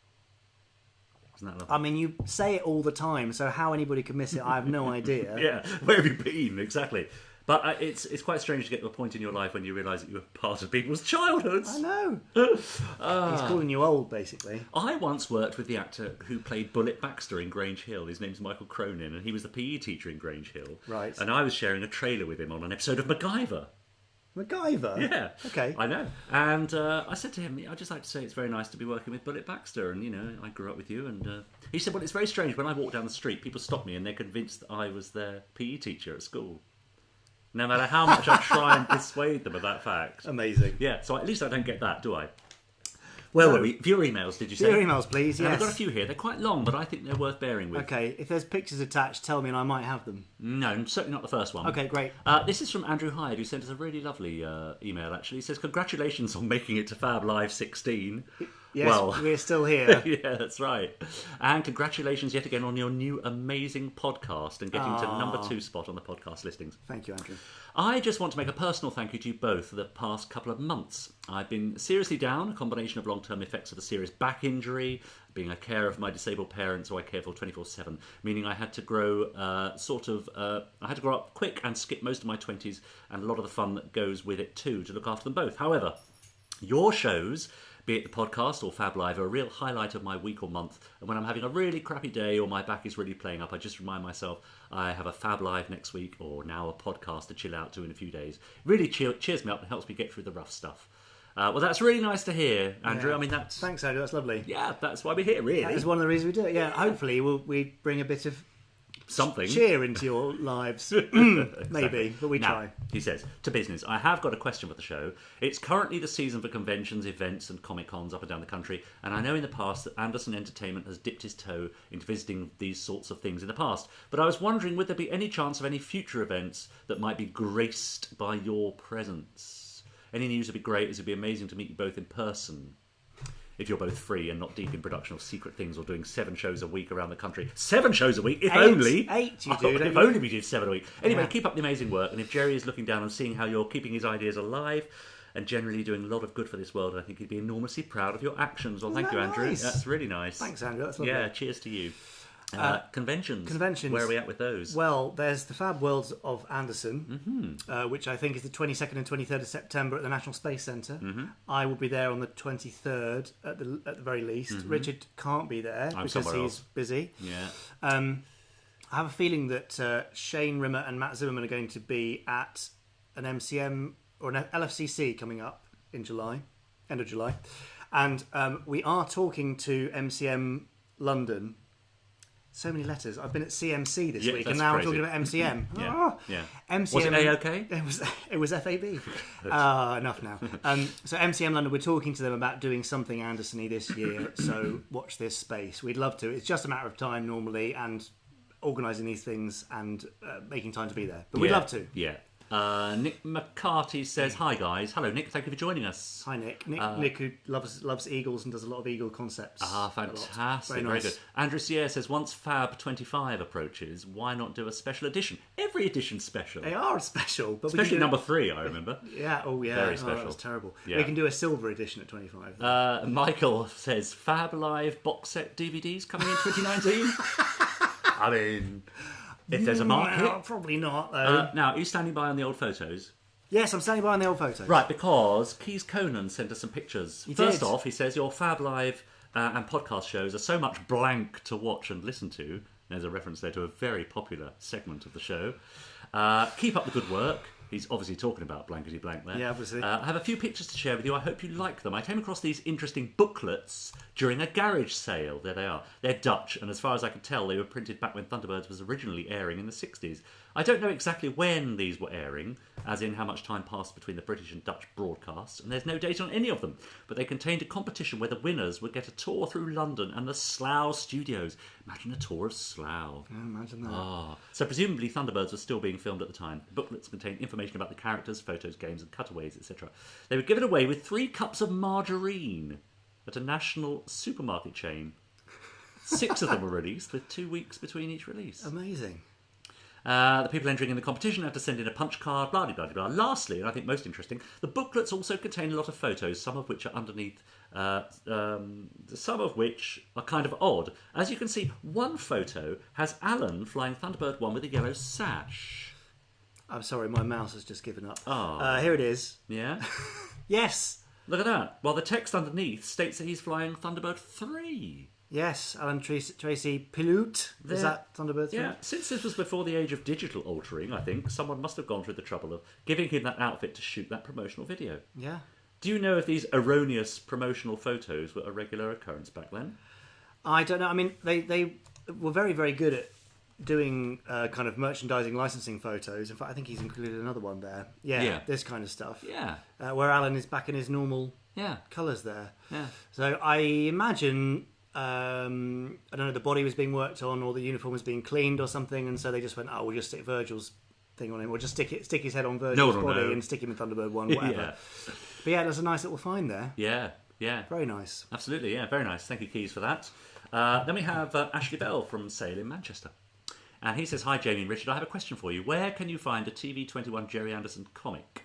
Isn't that lovely? I mean, you say it all the time, so how anybody could miss it, I have no idea. Yeah, where have you been? Exactly. But it's quite strange to get to a point in your life when you realise that you were part of people's childhoods. I know. He's calling you old, basically. I once worked with the actor who played Bullet Baxter in Grange Hill. His name's Michael Cronin, and he was the PE teacher in Grange Hill. Right. And I was sharing a trailer with him on an episode of MacGyver. MacGyver? Yeah. Okay. I know. And I said to him, I'd just like to say it's very nice to be working with Bullet Baxter, and, you know, I grew up with you. And he said, well, it's very strange. When I walk down the street, people stop me and they're convinced that I was their PE teacher at school. No matter how much I try and dissuade them of that fact. Amazing. Yeah, so at least I don't get that, do I? Where were we? Viewer emails, did you say? Viewer emails, please, yes. I've got a few here. They're quite long, but I think they're worth bearing with. Okay, if there's pictures attached, tell me and I might have them. No, certainly not the first one. Okay, great. This is from Andrew Hyde, who sent us a really lovely email, actually. He says, congratulations on making it to Fab Live 16. Yes, well, we're still here. Yeah, that's right. And congratulations yet again on your new amazing podcast and getting to number 2 spot on the podcast listings. Thank you, Andrew. I just want to make a personal thank you to you both for the past couple of months. I've been seriously down, a combination of long-term effects of a serious back injury, being a carer of my disabled parents who I care for 24/7, meaning I had to grow I had to grow up quick and skip most of my 20s and a lot of the fun that goes with it too, to look after them both. However, your shows, be it the podcast or Fab Live, are a real highlight of my week or month. And when I'm having a really crappy day or my back is really playing up, I just remind myself I have a Fab Live next week or now a podcast to chill out to in a few days. Really cheers me up and helps me get through the rough stuff. Well, that's really nice to hear, Andrew. Yeah. I mean, that's... Thanks, Andrew. That's lovely. Yeah, that's why we're here, really. That is one of the reasons we do it. Yeah, hopefully we bring a bit of something cheer into your lives. Maybe, but we try. He says, to business, I have got a question for the show. It's currently the season for conventions, events and Comic-Cons up and down the country, and I know in the past that Anderson Entertainment has dipped his toe into visiting these sorts of things in the past, but I was wondering, would there be any chance of any future events that might be graced by your presence? Any news would be great, as it would be amazing to meet you both in person. If you're both free and not deep in production of secret things or doing 7 shows a week around the country. 7 shows a week, if only. 8 you do, don't if you? only we did 7 a week. Anyway, Yeah. keep up the amazing work. And if Gerry is looking down and seeing how you're keeping his ideas alive and generally doing a lot of good for this world, I think he'd be enormously proud of your actions. Well, thank you, Andrew. nice? That's really nice. Thanks, Andrew. That's lovely. Yeah, cheers to you. Conventions. Where are we at with those? Well, there's the Fab Worlds of Anderson, which I think is the 22nd and 23rd of September at the National Space Centre. I will be there on the 23rd at the very least. Richard can't be there because somewhere he's else. busy. Yeah. I have a feeling that Shane Rimmer and Matt Zimmerman are going to be at an MCM or an LFCC coming up in July, end of July. And we are talking to MCM London. So many letters. I've been at CMC this week, and now crazy. we're talking about MCM. Yeah. MCM. Was it A-OK? It was FAB. Enough now. So MCM London, we're talking to them about doing something Anderson-y this year. So watch this space. We'd love to. It's just a matter of time normally, and organising these things and making time to be there. But we'd love to. Yeah. Nick McCarty says, "Hi guys, hello Nick, thank you for joining us." Hi Nick. Nick who loves eagles and does a lot of eagle concepts. Fantastic, Very very nice. good. Andrew Sierra says, "Once FAB 25 approaches, why not do a special edition? Every edition's special. They are special, but especially number 3, I remember. Yeah, very special. That was terrible. Yeah. We can do a silver edition at 25. Michael says, "FAB Live box set DVDs coming in 2019." I mean, if there's a market, probably not. Though. Now, are you standing by on the old photos? Yes, I'm standing by on the old photos. Right, because Keys Conan sent us some pictures. First off, he says, "Your FAB Live and podcast shows are so much blank to watch and listen to." There's a reference there to a very popular segment of the show. Keep up the good work. He's obviously talking about Blankety-blank there. Yeah, obviously. I have a few pictures to share with you. I hope you like them. I came across these interesting booklets during a garage sale. There they are. They're Dutch, and as far as I can tell, they were printed back when Thunderbirds was originally airing in the 60s. I don't know exactly when these were airing, as in how much time passed between the British and Dutch broadcasts, and there's no date on any of them, but they contained a competition where the winners would get a tour through London and the Slough studios. Imagine a tour of Slough. Yeah, imagine that. So presumably Thunderbirds were still being filmed at the time. The booklets contain information about the characters, photos, games and cutaways, etc. They were given away with 3 cups of margarine at a national supermarket chain. 6 of them were released, with 2 weeks between each release. Amazing. The people entering in the competition had to send in a punch card, blah, blah, blah, blah. Lastly, and I think most interesting, the booklets also contain a lot of photos, some of which are underneath, some of which are kind of odd. As you can see, one photo has Alan flying Thunderbird 1 with a yellow sash. I'm sorry, my mouse has just given up. Oh. Here it is. Yeah? Yes! Look at that. Well, the text underneath states that he's flying Thunderbird 3. Yes, Alan Tracy Piloot. Is that Thunderbird 3? Yeah, since this was before the age of digital altering, I think, someone must have gone through the trouble of giving him that outfit to shoot that promotional video. Yeah. Do you know if these erroneous promotional photos were a regular occurrence back then? I don't know. I mean, they were very, very good at doing kind of merchandising licensing photos. In fact, I think he's included another one there. Yeah. This kind of stuff. Yeah. Where Alan is back in his normal colours there. Yeah. So I imagine... I don't know, the body was being worked on or the uniform was being cleaned or something, and so they just went, we'll just stick Virgil's thing on him, or just stick his head on Virgil's body and stick him in Thunderbird 1, whatever. Yeah. But yeah, there's a nice little find there. Yeah. Very nice. Absolutely, yeah, very nice. Thank you, Keys, for that. Then we have Ashley Bell from Sale in Manchester. And he says, "Hi, Jamie and Richard, I have a question for you. Where can you find a TV21 Gerry Anderson comic?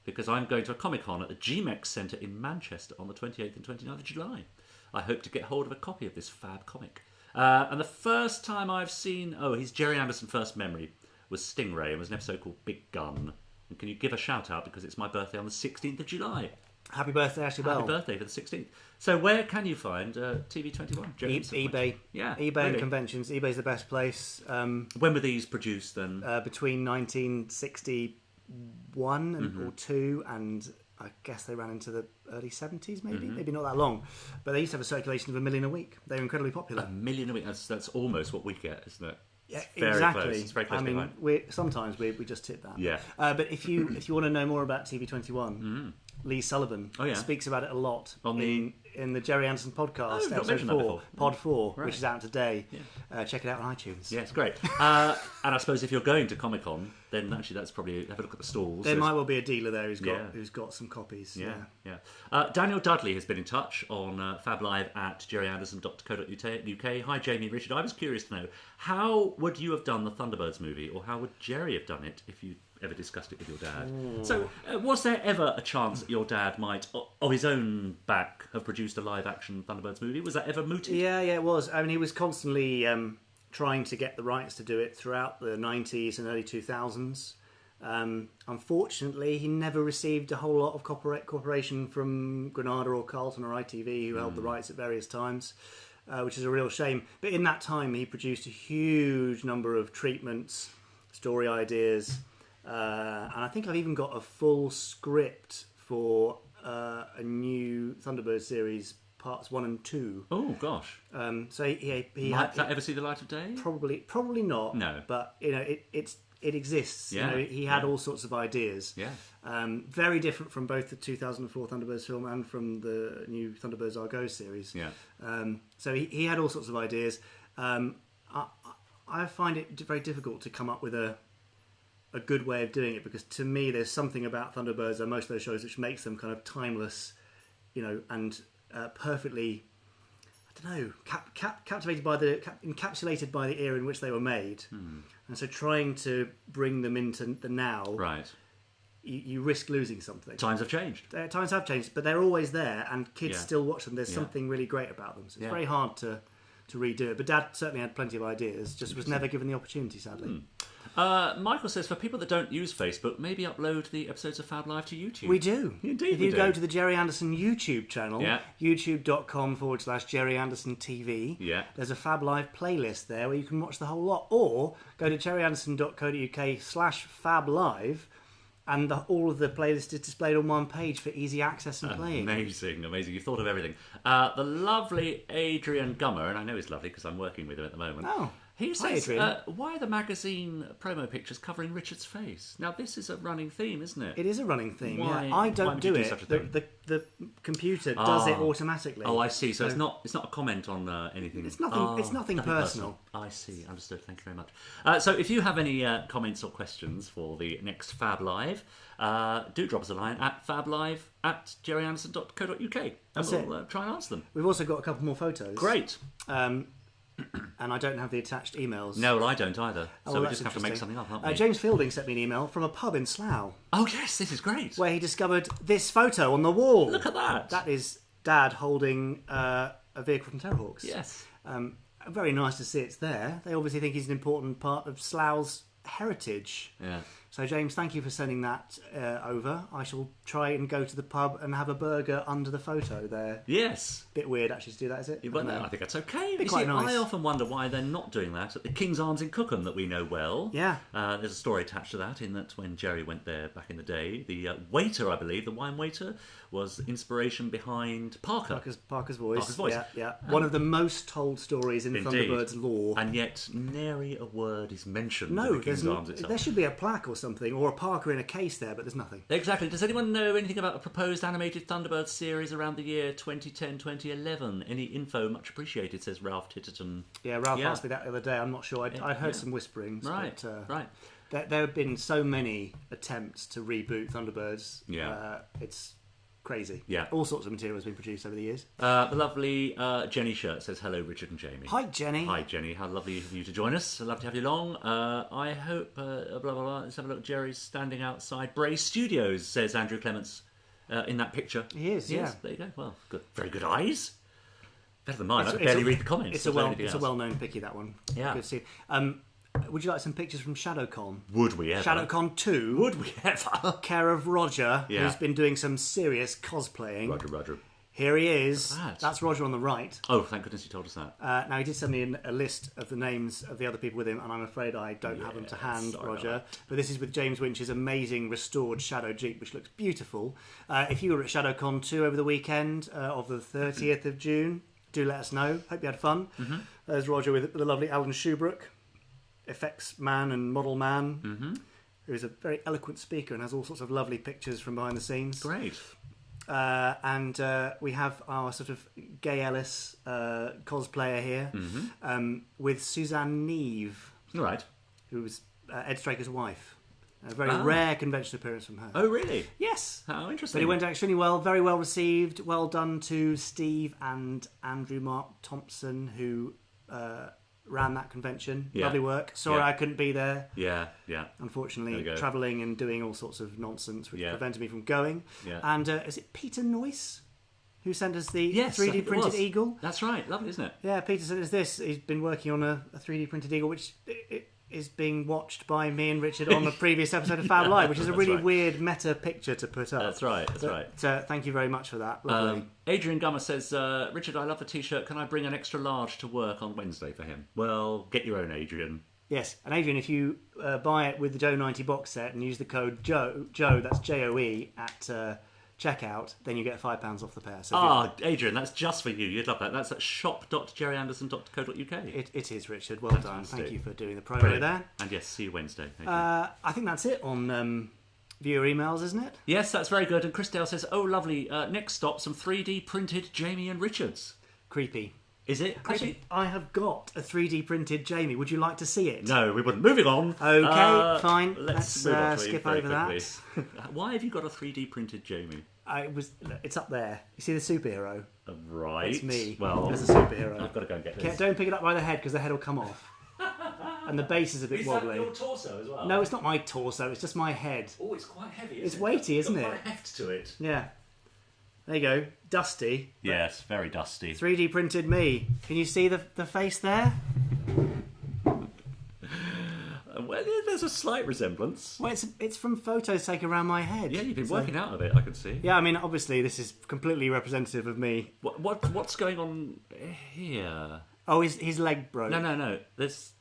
Because I'm going to a Comic-Con at the GMEX Centre in Manchester on the 28th and 29th of July. I hope to get hold of a copy of this fab comic. And the first time I've seen... his Gerry Anderson first memory was Stingray, and was an episode called Big Gun. And can you give a shout-out, because it's my birthday on the 16th of July. Happy birthday, Ashley Bell. Happy birthday for the 16th. So where can you find TV21? eBay. Yeah, eBay really? and conventions. eBay's the best place. When were these produced then? Between 1961 or 2 and... I guess they ran into the early 70s, maybe. Maybe not that long. But they used to have a circulation of 1 million a week. They were incredibly popular. 1 million a week? That's almost what we get, isn't it? Yeah, it's very exactly. Close. It's very close behind. Sometimes we just hit that. Yeah. But if you want to know more about TV21, Lee Sullivan speaks about it a lot in the Gerry Anderson podcast, episode 4, Pod 4, which is out today. Yeah. Check it out on iTunes. Yeah, it's great. And I suppose if you're going to Comic-Con, then actually that's probably... Have a look at the stalls. There might well be a dealer there who's got some copies. Yeah. Daniel Dudley has been in touch on fablive@gerryanderson.co.uk. Hi, Jamie and Richard. I was curious to know, how would you have done the Thunderbirds movie, or how would Gerry have done it if you ever discussed it with your dad? So, was there ever a chance that your dad might, of his own back, have produced a live-action Thunderbirds movie? Was that ever mooted? Yeah, it was. I mean, he was constantly trying to get the rights to do it throughout the 90s and early 2000s. Unfortunately, he never received a whole lot of cooperation from Granada or Carlton or ITV, who held the rights at various times, which is a real shame. But in that time, he produced a huge number of treatments, story ideas, and I think I've even got a full script for a new Thunderbird series, parts 1 and 2. Oh gosh! So he might that ever see the light of day? Probably not. No, but it exists. Yeah. He had all sorts of ideas. Yeah. Very different from both the 2004 Thunderbirds film and from the new Thunderbirds Argo series. Yeah. So he had all sorts of ideas. I find it very difficult to come up with a a good way of doing it, because to me there's something about Thunderbirds and most of those shows which makes them kind of timeless, and perfectly, I don't know, captivated by encapsulated by the era in which they were made. And so trying to bring them into the now, right, you risk losing something. Times have changed. Times have changed, but they're always there, and kids Yeah. still watch them. There's Yeah. something really great about them. So it's Yeah. very hard to redo it. But Dad certainly had plenty of ideas, just was never given the opportunity, sadly. Michael says, for people that don't use Facebook, maybe upload the episodes of Fab Live to YouTube. We do. Indeed, if we you do. go to the Gerry Anderson YouTube channel, Yeah. youtube.com/Gerry Anderson TV, Yeah. there's a Fab Live playlist there where you can watch the whole lot. Or go to gerryanderson.co.uk/Fab Live, and all of the playlist is displayed on one page for easy access and playing. Amazing. You've thought of everything. The lovely Adrian Gummer, and I know he's lovely because I'm working with him at the moment. Oh, he hi, says, Adrian. why are the magazine promo pictures covering Richard's face? Now, this is a running theme, isn't it? It is a running theme. Why- Yeah. I why don't would do you do it. such a thing? The computer does it automatically. Oh, I see. So it's not a comment on anything. It's nothing. It's nothing personal. I see. Understood. Thank you very much. So if you have any comments or questions for the next Fab Live, do drop us a line at fablive@gerryanderson.co.uk, That's and we'll try and answer them. We've also got a couple more photos. Great. And I don't have the attached emails. No, well, I don't either. Oh, So we that's just have to make interesting. something up, aren't we? James Fielding sent me an email from a pub in Slough. Oh, yes, this is great. Where he discovered this photo on the wall. Look at that. That is Dad holding a vehicle from Terrorhawks. Yes. Very nice to see it's there. They obviously think he's an important part of Slough's heritage. Yeah. So, James, thank you for sending that over. I shall try and go to the pub and have a burger under the photo there. Yes. Bit weird, actually, to do that, is it? Well, no, I think that's okay. You quite see, nice. I often wonder why they're not doing that at the King's Arms in Cookham that we know well. Yeah. There's a story attached to that, in that when Gerry went there back in the day, the waiter, I believe, the wine waiter, was inspiration behind Parker's voice. Parker's voice. Yeah. One of the most told stories in Indeed. Thunderbirds lore. And yet, nary a word is mentioned in No, the King's Arms itself. there should be a plaque or something, or a Parker in a case there, but there's nothing. Exactly. Does anyone know anything about a proposed animated Thunderbirds series around the year 2010-2011? Any info? Much appreciated, says Ralph Titterton. Yeah, Ralph asked me that the other day. I'm not sure. I'd heard some whisperings. Right, but, right. There have been so many attempts to reboot Thunderbirds. Yeah. It's crazy. Yeah. All sorts of material has been produced over the years. The lovely Jenny Shirt says, hello, Richard and Jamie. Hi, Jenny. Hi, Jenny. How lovely of you to join us. I'd love to have you along. I hope, blah, blah, blah. Let's have a look. Jerry's standing outside Bray Studios, says Andrew Clements in that picture. He is, yeah. There you go. Well, good. Very good eyes. Better than mine. I can barely read the comments. It's a well-known picky, that one. Yeah. Good to see. Would you like some pictures from ShadowCon? Would we ever? ShadowCon 2. Would we ever? Care of Roger, Yeah. who's been doing some serious cosplaying. Roger. Here he is. Look at that. That's Roger on the right. Oh, thank goodness you told us that. Now, he did send me a list of the names of the other people with him, and I'm afraid I don't have them to hand, sorry Roger. about But this is with James Winch's amazing restored Shadow Jeep, which looks beautiful. If you were at ShadowCon 2 over the weekend of the 30th of June, do let us know. Hope you had fun. Mm-hmm. There's Roger with the lovely Alan Shubrook, effects man and model man, who's a very eloquent speaker and has all sorts of lovely pictures from behind the scenes. Great. And we have our sort of Gay Ellis cosplayer here with Suzanne Neve, Right. who was Ed Straker's wife. A very rare convention appearance from her. Oh, really? Yes. How interesting. But it went extremely well, very well received. Well done to Steve and Andrew Mark Thompson, who ran that convention. Yeah. Lovely work. Sorry Yeah. I couldn't be there. Yeah. Unfortunately, There you go. travelling and doing all sorts of nonsense, which Yeah. prevented me from going. Yeah. And is it Peter Noyce who sent us the Yes, I 3D think it printed was. eagle? That's right. Lovely, isn't it? Yeah, Peter sent us this. He's been working on a 3D printed eagle, which is being watched by me and Richard on the previous episode of Fab Live, which is a That's really right. weird meta picture to put up. That's right. Thank you very much for that. Lovely. Adrian Gummer says, Richard, I love the T-shirt. Can I bring an extra large to work on Wednesday for him? Well, get your own, Adrian. Yes, and Adrian, if you buy it with the Joe 90 box set and use the code Joe, that's Joe, at checkout, then you get £5 off the pair. So Adrian, that's just for you. You'd love that. That's at shop.gerryanderson.co.uk. It is, Richard. Well done. Fantastic. Thank you for doing the promo Brilliant. there. And yes, see you Wednesday. I think that's it on viewer emails, isn't it? Yes, that's very good. And Chris Dale says, oh, lovely. Next stop, some 3D printed Jamie and Richards. Creepy. Is it? Actually, I have got a 3D printed Jamie. Would you like to see it? No, we wouldn't. Moving on. Okay, fine. Let's Let's move on to skip you very over that. quickly. Why have you got a 3D printed Jamie? It's up there. You see the superhero? Right. It's me. Well, as a superhero. I've got to go and get Okay, this. don't pick it up by the head because the head will come off. And the base is a bit wobbly. Is that your torso as well? No, it's not my torso. It's just my head. Oh, it's quite heavy. It's weighty, isn't Got it? quite a heft to it. Yeah. There you go. Dusty. Yes, very dusty. 3D printed me. Can you see the face there? Well, there's a slight resemblance. Well, it's from photos taken around my head. Yeah, you've been working out of it, I can see. Yeah, I mean, obviously, this is completely representative of me. What's going on here? Oh, his leg broke. No. There's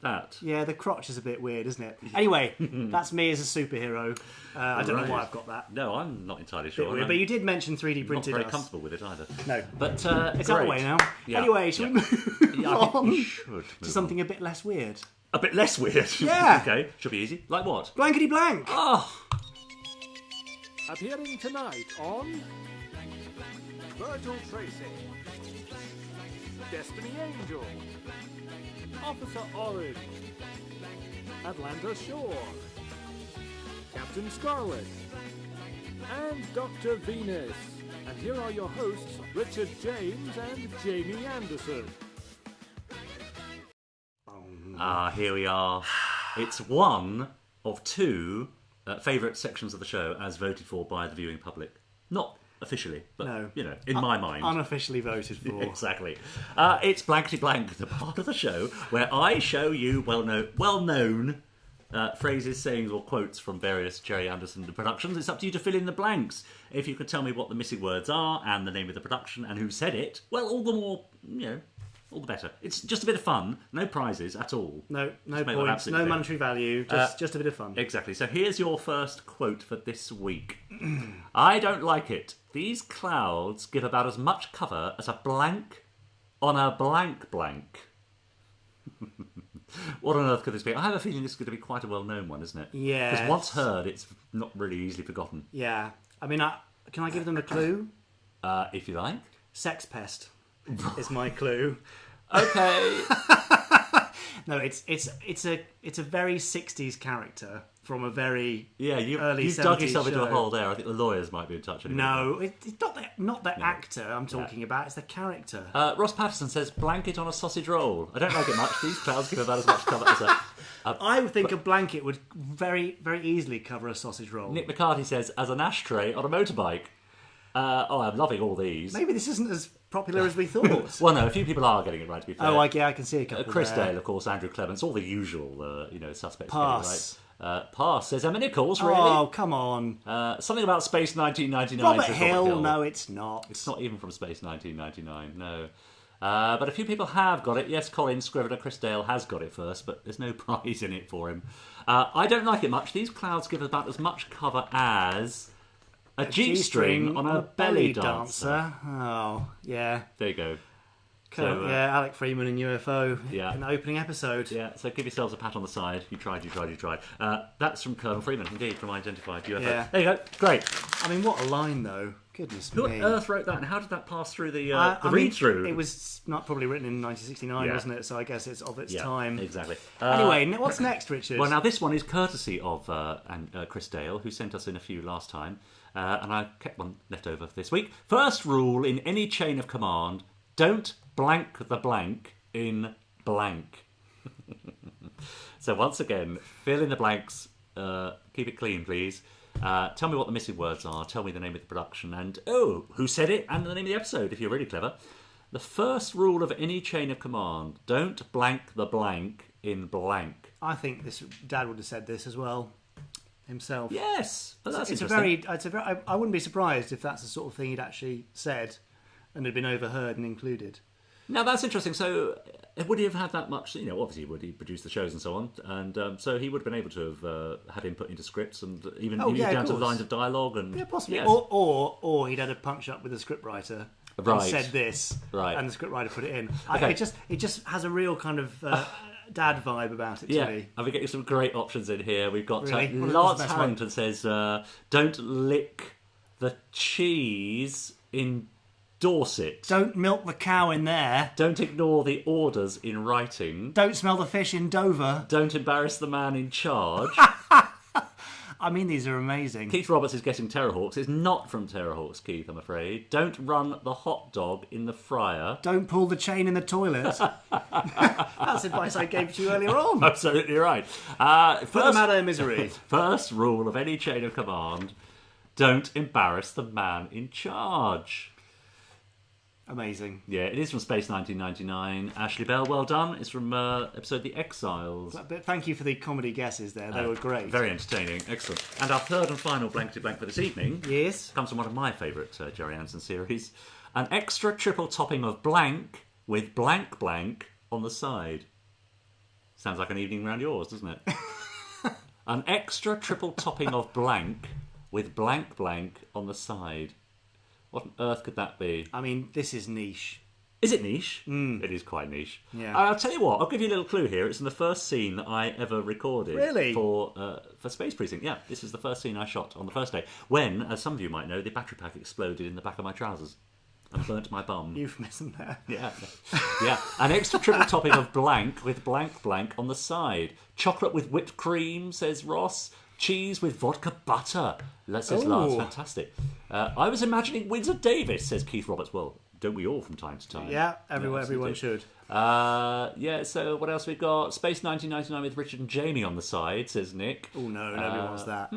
that. Yeah, the crotch is a bit weird, isn't it? Anyway, that's me as a superhero. I don't know why I've got that. No, I'm not entirely sure. Weird, but you did mention 3D printed. Not very comfortable with it either. No, but it's out of the way now. Yeah. Anyway, should we move on should to something a bit less weird? A bit less weird. Yeah. Okay, should be easy. Like what? Blankety-blank. Oh. Appearing tonight on Virgil Tracy, Destiny Angel, Officer Orange, Atlanta Shore, Captain Scarlet, and Dr. Venus. And here are your hosts, Richard James and Jamie Anderson. Here we are. It's one of two favourite sections of the show as voted for by the viewing public. Not officially, but, in my mind. Unofficially voted for. Exactly. It's Blankety-blank, the part of the show where I show you well-known phrases, sayings or quotes from various Gerry Anderson productions. It's up to you to fill in the blanks. If you could tell me what the missing words are and the name of the production and who said it, well, all the more, all the better. It's just a bit of fun. No prizes at all. No points, no monetary value, just a bit of fun. Exactly. So here's your first quote for this week. I don't like it. These clouds give about as much cover as a blank on a blank blank. What on earth could this be? I have a feeling this is going to be quite a well-known one, isn't it? Yeah. Because once heard, it's not really easily forgotten. Yeah. I mean, can I give them a clue? If you like. Sex pest is my clue. Okay. No, it's a very 60s character from a very early you've 70s dug yourself into a show. hole there. I think the lawyers might be in touch anyway. No, it's not the actor I'm talking about. It's the character. Ross Patterson says, blanket on a sausage roll. I don't like it much. These clouds give about as much cover as a... I would think a blanket would very, very easily cover a sausage roll. Nick McCarthy says, as an ashtray on a motorbike. I'm loving all these. Maybe this isn't as popular as we thought. Well, no, a few people are getting it right, to be fair. I can see a couple Chris there. Dale, of course, Andrew Clements, all the usual, suspects. Pass. Right. Pass, says Emma Nichols, really? Oh, come on. Something about Space 1999. Robert Hill, no, it's not. It's not even from Space 1999, no. But a few people have got it. Yes, Colin Scrivener, Chris Dale has got it first, but there's no prize in it for him. I don't like it much. These clouds give about as much cover as a G-string on a belly dancer. Oh, yeah. There you go. So, Alec Freeman in UFO in the opening episode. Yeah, so give yourselves a pat on the side. You tried. That's from Colonel Freeman, indeed, from Identified UFO. Yeah. There you go. Great. I mean, what a line, though. Goodness me. Who on earth wrote that, and how did that pass through the read-through? It was not probably written in 1969, wasn't it? So I guess it's of its time. Exactly. Anyway, what's next, Richard? Well, now this one is courtesy of Chris Dale, who sent us in a few last time, and I kept one left over for this week. First rule in any chain of command, don't blank the blank in blank. So once again, fill in the blanks, keep it clean, please. Tell me what the missing words are, tell me the name of the production, and who said it, and the name of the episode, if you're really clever. The first rule of any chain of command, don't blank the blank in blank. I think Dad would have said this as well himself. Yes, but that's I wouldn't be surprised if that's the sort of thing he'd actually said and had been overheard and included. Now that's interesting. So would he have had that much? Obviously, would he produce the shows and so on? And so he would have been able to have had input into scripts and even down to the lines of dialogue and possibly. Yes. Or he'd had a punch up with the scriptwriter and said this, and the scriptwriter put it in. Okay. It just has a real kind of dad vibe about it to me. And we get you some great options in here. We've got Really? Lance Harrington says, "Don't lick the cheese in Dorset. Don't milk the cow in there. Don't ignore the orders in writing. Don't smell the fish in Dover. Don't embarrass the man in charge. I mean, these are amazing. Keith Roberts is getting Terrorhawks. It's not from Terrorhawks, Keith, I'm afraid. Don't run the hot dog in the fryer. Don't pull the chain in the toilet. That's advice I gave to you earlier on. Absolutely right. Put them out of their misery. First rule of any chain of command, don't embarrass the man in charge. Amazing. Yeah, it is from Space 1999. Ashley Bell, well done. It's from episode The Exiles. But thank you for the comedy guesses there. They were great. Very entertaining. Excellent. And our third and final Blankety-blank for this evening comes from one of my favourite Gerry Anderson series. An extra triple topping of blank with blank blank on the side. Sounds like an evening round yours, doesn't it? An extra triple topping of blank with blank blank on the side. What on earth could that be? I mean, this is niche. Is it niche? It is quite niche. Yeah. I'll tell you what, I'll give you a little clue here. It's in the first scene that I ever recorded. Really? For Space Precinct. Yeah, this is the first scene I shot on the first day. When, as some of you might know, the battery pack exploded in the back of my trousers and burnt my bum. Euphemism there. Yeah. Yeah. An extra triple topping of blank with blank blank on the side. Chocolate with whipped cream, says Ross. Cheese with vodka butter, says Lance. Fantastic. I was imagining Windsor Davis, says Keith Roberts. Well, don't we all from time to time? Yeah, everyone should. Yeah, so what else we got? Space 1999 with Richard and Jamie on the side, says Nick. Oh, no, nobody wants that.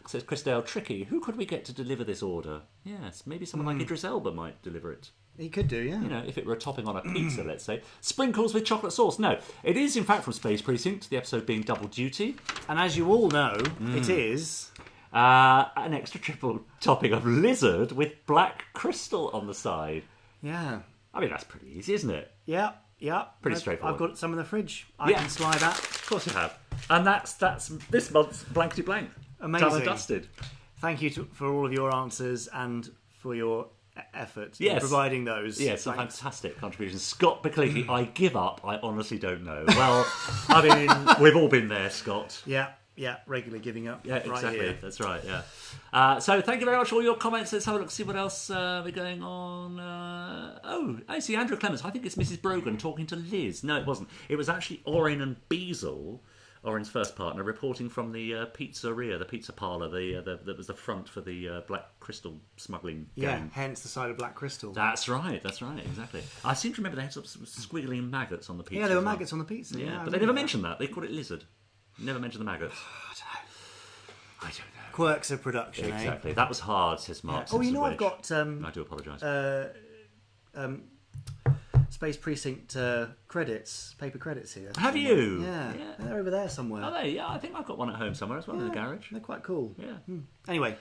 Says Chrisdale, tricky. Who could we get to deliver this order? Yes, maybe someone like Idris Elba might deliver it. He could do, yeah. You know, if it were a topping on a pizza, let's say. Sprinkles with chocolate sauce. No, it is in fact from Space Precinct, the episode being Double Duty. And as you all know, it is... an extra triple topping of lizard with black crystal on the side. Yeah. I mean, that's pretty easy, isn't it? Yeah. Pretty straightforward. I've got some in the fridge. I can slide that. Of course you have. And that's this month's Blankety-blank. Amazing. Done and dusted. Thank you for all of your answers and for your effort in Yes. providing those. Yes, some fantastic contributions. Scott Bickley, I give up. I honestly don't know. Well, I mean, we've all been there, Scott. Yeah, regularly giving up. Yeah, right exactly. Here. That's right, yeah. So thank you very much for all your comments. Let's have a look, see what else we're going on. I see Andrew Clements. I think it's Mrs. Brogan talking to Liz. No, it wasn't. It was actually Orin and Beazle, Orin's first partner, reporting from the pizzeria, the pizza parlour, that was the front for the Black Crystal smuggling game. Yeah, hence the side of Black Crystal. That's right, exactly. I seem to remember they had some squiggly maggots on the pizza. Yeah, there were maggots on the pizza. Yeah, but they never mentioned that. They called it lizard. Never mentioned the maggots. I don't know. Quirks of production, Exactly. That was hard, says Mark. Yeah. Oh, you know, I've got... I do apologise. Space Precinct credits, paper credits here. Have you? Yeah. They're over there somewhere. Are they? Yeah, I think I've got one at home somewhere as well in the garage. They're quite cool. Yeah. Anyway,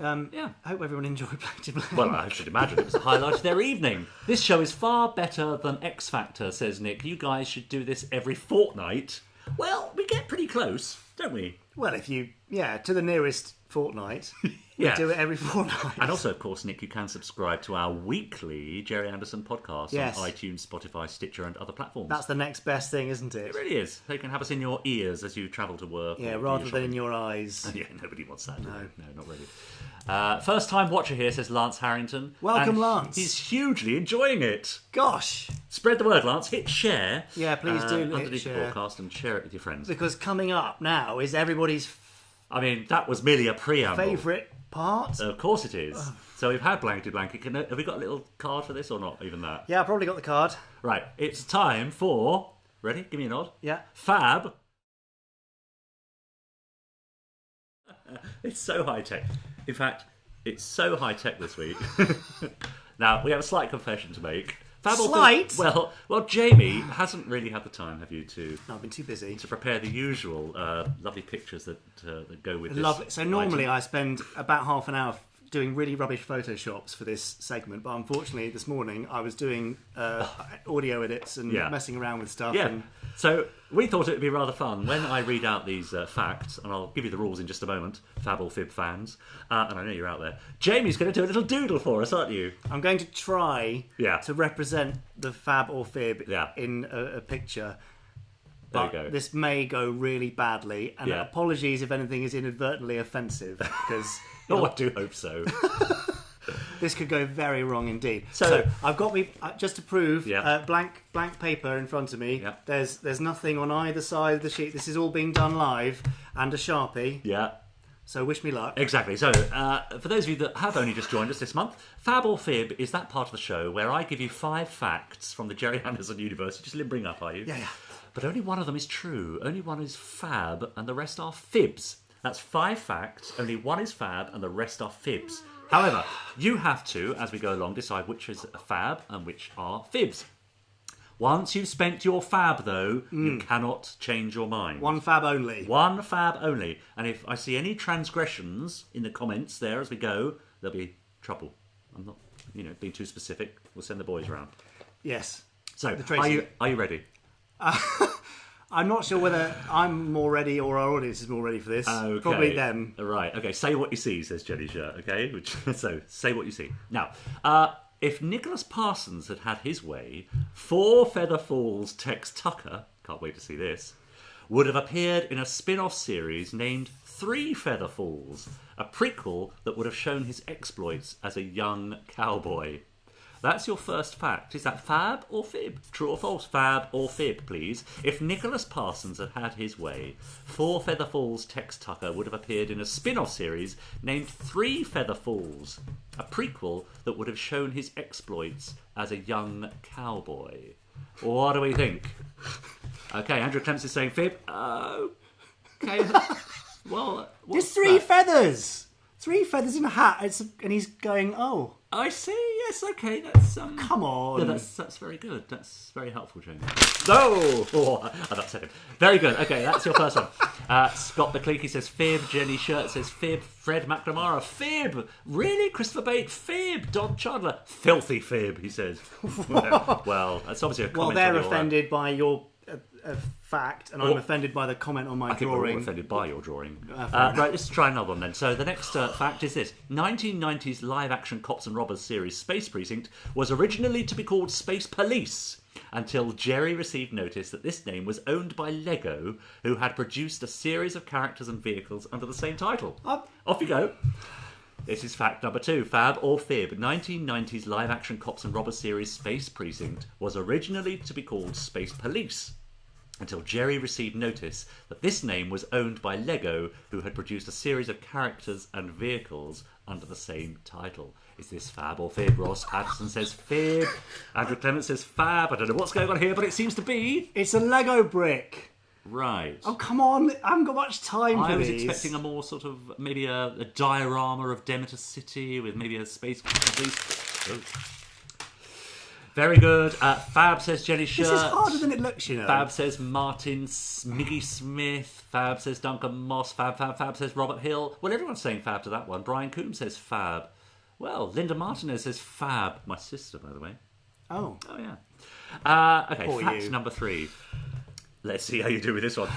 I hope everyone enjoyed Blankety-blank. Well, I should imagine it was a highlight of their evening. This show is far better than X Factor, says Nick. You guys should do this every fortnight. Well, we get pretty close, don't we? Well, if you, to the nearest fortnight, we do it every fortnight. And also, of course, Nick, you can subscribe to our weekly Gerry Anderson podcast on iTunes, Spotify, Stitcher and other platforms. That's the next best thing, isn't it? It really is. So you can have us in your ears as you travel to work. Yeah, rather than in your eyes. Yeah, nobody wants that. No, not really. First time watcher here, says Lance Harrington. Welcome, Lance. He's hugely enjoying it. Gosh. Spread the word, Lance. Hit share. Yeah, please do underneath hit the share. podcast and share it with your friends. Because coming up now is everybody's I mean, that was merely a preamble. favourite part. Of course it is. So we've had Blankety-blank. Have we got a little card for this or not? Even that? Yeah, I probably got the card. Right. It's time for... Ready? Give me a nod. Yeah. FAB. It's so high-tech. In fact, it's so high-tech this week. Now, we have a slight confession to make. Slight? Well, Jamie hasn't really had the time, have you, No, I've been too busy. to prepare the usual lovely pictures that go with this. Lovely. So normally item. I spend about half an hour doing really rubbish photoshops for this segment, but unfortunately this morning I was doing audio edits and messing around with stuff. Yeah. And So we thought it would be rather fun when I read out these facts, and I'll give you the rules in just a moment, FAB or FIB fans, and I know you're out there. Jamie's going to do a little doodle for us, aren't you? I'm going to try to represent the FAB or FIB in a picture. But There you go. this may go really badly, and apologies if anything is inadvertently offensive, because Oh, I do hope so. This could go very wrong indeed. So I've got me just to prove. Blank paper in front of me. Yeah. There's nothing on either side of the sheet. This is all being done live, and a Sharpie. Yeah. So wish me luck. Exactly. So for those of you that have only just joined us this month, Fab or Fib is that part of the show where I give you 5 facts from the Gerry Anderson universe. You're just limbering up, are you? Yeah. But only one of them is true. Only one is Fab, and the rest are Fibs. That's 5 facts. Only one is Fab, and the rest are Fibs. However, you have to, as we go along, decide which is a Fab and which are Fibs. Once you've spent your Fab, though, you cannot change your mind. One Fab only. One Fab only. And if I see any transgressions in the comments there as we go, there'll be trouble. I'm not, being too specific. We'll send the boys around. Yes. So, are you ready? I'm not sure whether I'm more ready or our audience is more ready for this. Okay. Probably them. Right. Okay. Say what you see, says Jenny Shirt. Okay. So say what you see. Now, if Nicholas Parsons had had his way, 4 Feather Falls Tex Tucker, can't wait to see this, would have appeared in a spin-off series named 3 Feather Falls, a prequel that would have shown his exploits as a young cowboy. That's your first fact. Is that Fab or Fib? True or false? Fab or Fib, please. If Nicholas Parsons had had his way, 4 Feather Falls Tex Tucker would have appeared in a spin-off series named 3 Feather Falls, a prequel that would have shown his exploits as a young cowboy. What do we think? Okay, Andrew Clements is saying Fib. Okay. Well, there's 3 feathers. 3 feathers in a hat. And he's going, oh. I see. Yes. Okay. That's come on. Yeah, that's very good. That's very helpful, James. Oh, that's second. Very good. Okay, that's your first one. Scott the Cleaky says Fib. Jenny Shirt says Fib. Fred McNamara Fib. Really, Christopher Bate Fib. Don Chandler filthy Fib. He says. Well, that's obviously a comment. Well, they're offended by your fact, and I'm offended by the comment on my drawing. I think we're all offended by your drawing. Right, let's try another one then. So the next fact is this. 1990s live-action cops and robbers series Space Precinct was originally to be called Space Police until Gerry received notice that this name was owned by Lego, who had produced a series of characters and vehicles under the same title. Off you go. This is fact number 2. Fab or Fib. 1990s live-action cops and robbers series Space Precinct was originally to be called Space Police until Gerry received notice that this name was owned by Lego, who had produced a series of characters and vehicles under the same title. Is this Fab or Fib? Ross Patterson says Fib. Andrew Clements says Fab. I don't know what's going on here, but it seems to be... It's a Lego brick. Right. Oh, come on. I haven't got much time for these. I was expecting expecting a more sort of, maybe a diorama of Demeter City with maybe a space police. Oh. Very good. Fab says Jenny Shirt. This is harder than it looks, you know. Fab says Martin Miggy Smith. Fab says Duncan Moss. Fab says Robert Hill. Well, everyone's saying Fab to that one. Brian Coombs says Fab. Well, Linda Martinez says Fab. My sister, by the way. Oh. Oh, yeah. Okay, Poor fact you. number 3. Let's see how you do with this one.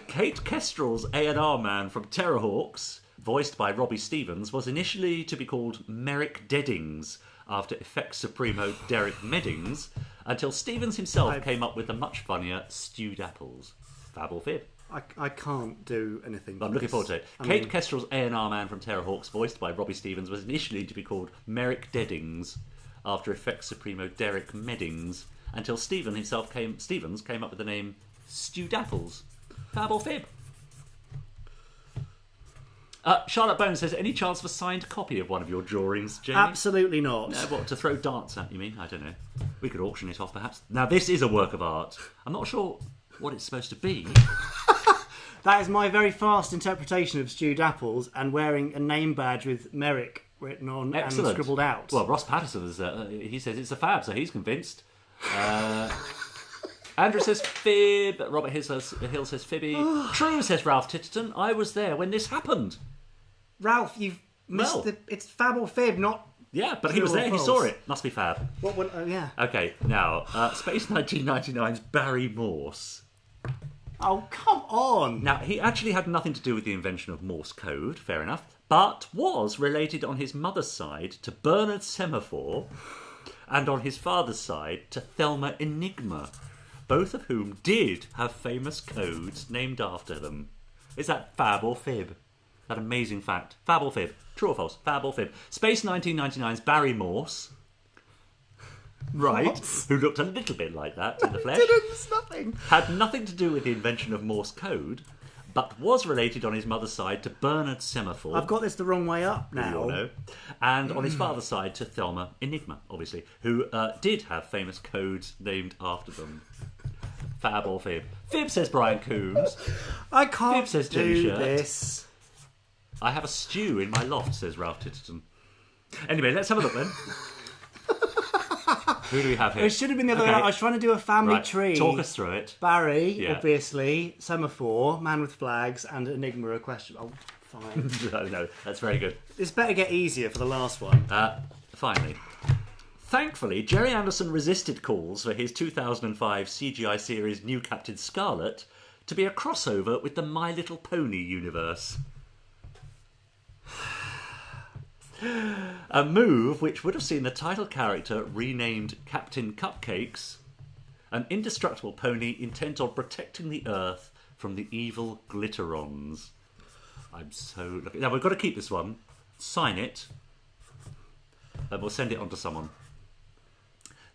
Kate Kestrel's A&R man from Terrorhawks, voiced by Robbie Stevens, was initially to be called Merrick Deddings, after Effects Supremo Derek Meddings, until Stevens himself came up with the much funnier Stewed Apples. Fab or Fib? I can't do anything. But I'm looking forward to it. Kate Kestrel's A&R man from Terrorhawks, voiced by Robbie Stevens, was initially to be called Merrick Deddings, after Effects Supremo Derek Meddings, until Stevens came up with the name Stewed Apples. Fab or Fib? Charlotte Bones says, any chance of a signed copy of one of your drawings, Jamie? Absolutely not. What, to throw darts at, you mean? I don't know. We could auction it off, perhaps. Now, this is a work of art. I'm not sure what it's supposed to be. That is my very fast interpretation of Stewed Apples and wearing a name badge with Merrick written on and scribbled out. Well, Ross Patterson, he says it's a Fab, so he's convinced. Andrew says Fib. Robert Hill says Fibby. True, says Ralph Titterton. I was there when this happened. Ralph, you've missed it's Fab or Fib, not... Yeah, but he was there. He saw it. Must be Fab. Yeah. Okay, now, Space 1999's Barry Morse. Oh, come on. Now, he actually had nothing to do with the invention of Morse code, fair enough, but was related on his mother's side to Bernard Semaphore and on his father's side to Thelma Enigma, both of whom did have famous codes named after them. Is that Fab or Fib? That amazing fact. Fab or fib? True or false? Fab or fib? Space 1999's Barry Morse. Right, What? who looked a little bit like that in the flesh. It's nothing. Had nothing to do with the invention of Morse code, but was related on his mother's side to Bernard Semaphore. I've got this the wrong way up now. You all know. And on his father's side to Thelma Enigma, obviously, who did have famous codes named after them. Fab or fib? Fib, says Brian Coombs. I can't Fib, says Jenny do Shirt. this. I have a stew in my loft, says Ralph Titterton. Anyway, let's have a look then. Who do we have here? It should have been the other way. I was trying to do a family tree. Talk us through it. Barry, obviously, Semaphore, Man with Flags, and Enigma a question. Oh, fine. No, that's very good. This better get easier for the last one. Finally. Thankfully, Gerry Anderson resisted calls for his 2005 CGI series New Captain Scarlet to be a crossover with the My Little Pony universe. A move which would have seen the title character renamed Captain Cupcakes, an indestructible pony intent on protecting the Earth from the evil Glitterons. I'm so lucky. Now, we've got to keep this one. Sign it. And we'll send it on to someone.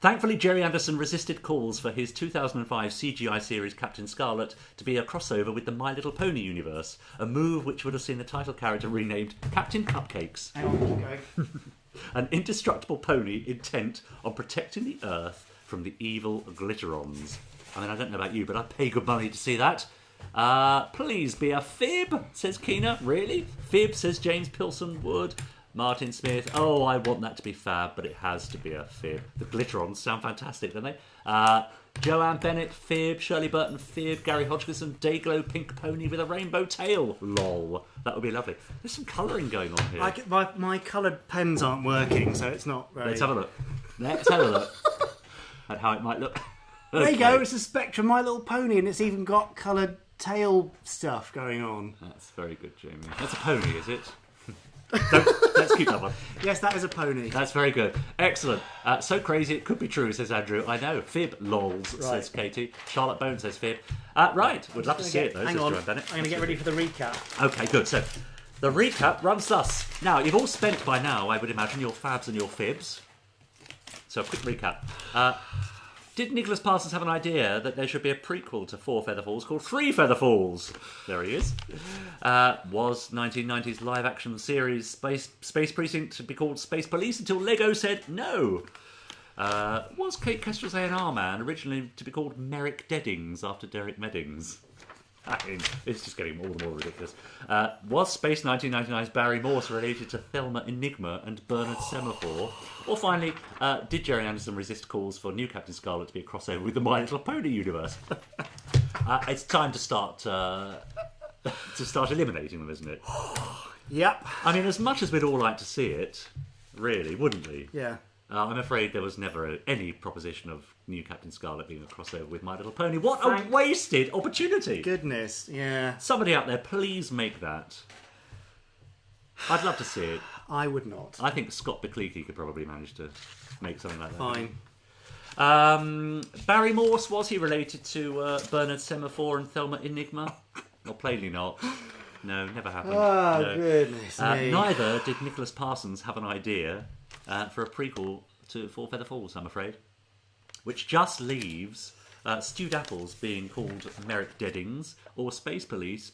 Thankfully, Gerry Anderson resisted calls for his 2005 CGI series Captain Scarlet to be a crossover with the My Little Pony universe, a move which would have seen the title character renamed Captain Cupcakes. Hang on, keep going. An indestructible pony intent on protecting the Earth from the evil Glitterons. I mean, I don't know about you, but I'd pay good money to see that. Please be a fib, says Keena. Really? Fib, says James Pilson Wood. Martin Smith. Oh, I want that to be fab, but it has to be a fib. The Glitterons sound fantastic, don't they? Joanne Bennett, fib. Shirley Burton, fib. Gary Hodgkinson, Dayglow pink pony with a rainbow tail. Lol. That would be lovely. There's some colouring going on here. My coloured pens aren't working, so it's not very... Let's have a look. Let's have a look at how it might look. There you go. It's a Spectrum My Little Pony, and it's even got coloured tail stuff going on. That's very good, Jamie. That's a pony, is it? Let's keep that one. Yes, that is a pony. That's very good. Excellent. So crazy it could be true, says Andrew. I know. Fib lols, says Katie. Charlotte Bone says fib. Right, would love to see it though, Hang says on. Joanne Bennett. I'm going to get ready for the recap. Okay, good. So, the recap runs thus. Now, you've all spent by now, I would imagine, your fabs and your fibs. So, a quick recap. Did Nicholas Parsons have an idea that there should be a prequel to 4 Featherfalls called 3 Featherfalls? There he is. Was 1990s live-action series Space Precinct to be called Space Police until Lego said no? Was Kate Kestrel's A&R Man originally to be called Merrick Deddings after Derek Meddings? I mean, it's just getting more and more ridiculous. Was Space 1999's Barry Morse related to Thelma Enigma and Bernard Semaphore? Or finally, did Gerry Anderson resist calls for New Captain Scarlet to be a crossover with the My Little Pony universe? It's time to start eliminating them, isn't it? Yep. I mean, as much as we'd all like to see it, really, wouldn't we? Yeah. I'm afraid there was never any proposition of New Captain Scarlet being a crossover with My Little Pony. What a wasted opportunity! Goodness, yeah. Somebody out there, please make that. I'd love to see it. I would not. I think Scott Bickley could probably manage to make something like that. Fine. Barry Morse, was he related to Bernard Semaphore and Thelma Enigma? Well, plainly not. No, never happened. Oh, no. goodness me. Neither did Nicholas Parsons have an idea for a prequel to 4 Feather Falls, I'm afraid. Which just leaves Stewed Apples being called Merrick Deddings, or Space Police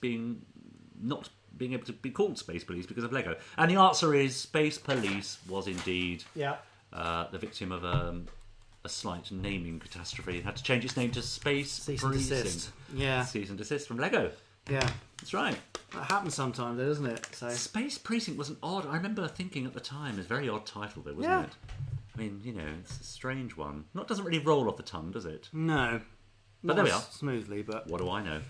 not being able to be called Space Police because of Lego. And the answer is Space Police was indeed the victim of a slight naming catastrophe. It had to change its name to Space Precinct. Desist. Yeah. Cease and desist from Lego. Yeah. That's right. That happens sometimes, though, doesn't it? So. Space Precinct was an odd... I remember thinking at the time, it was a very odd title, though, wasn't it? I mean, you know, it's a strange one. It doesn't really roll off the tongue, does it? No. But there we are. Smoothly, but... What do I know?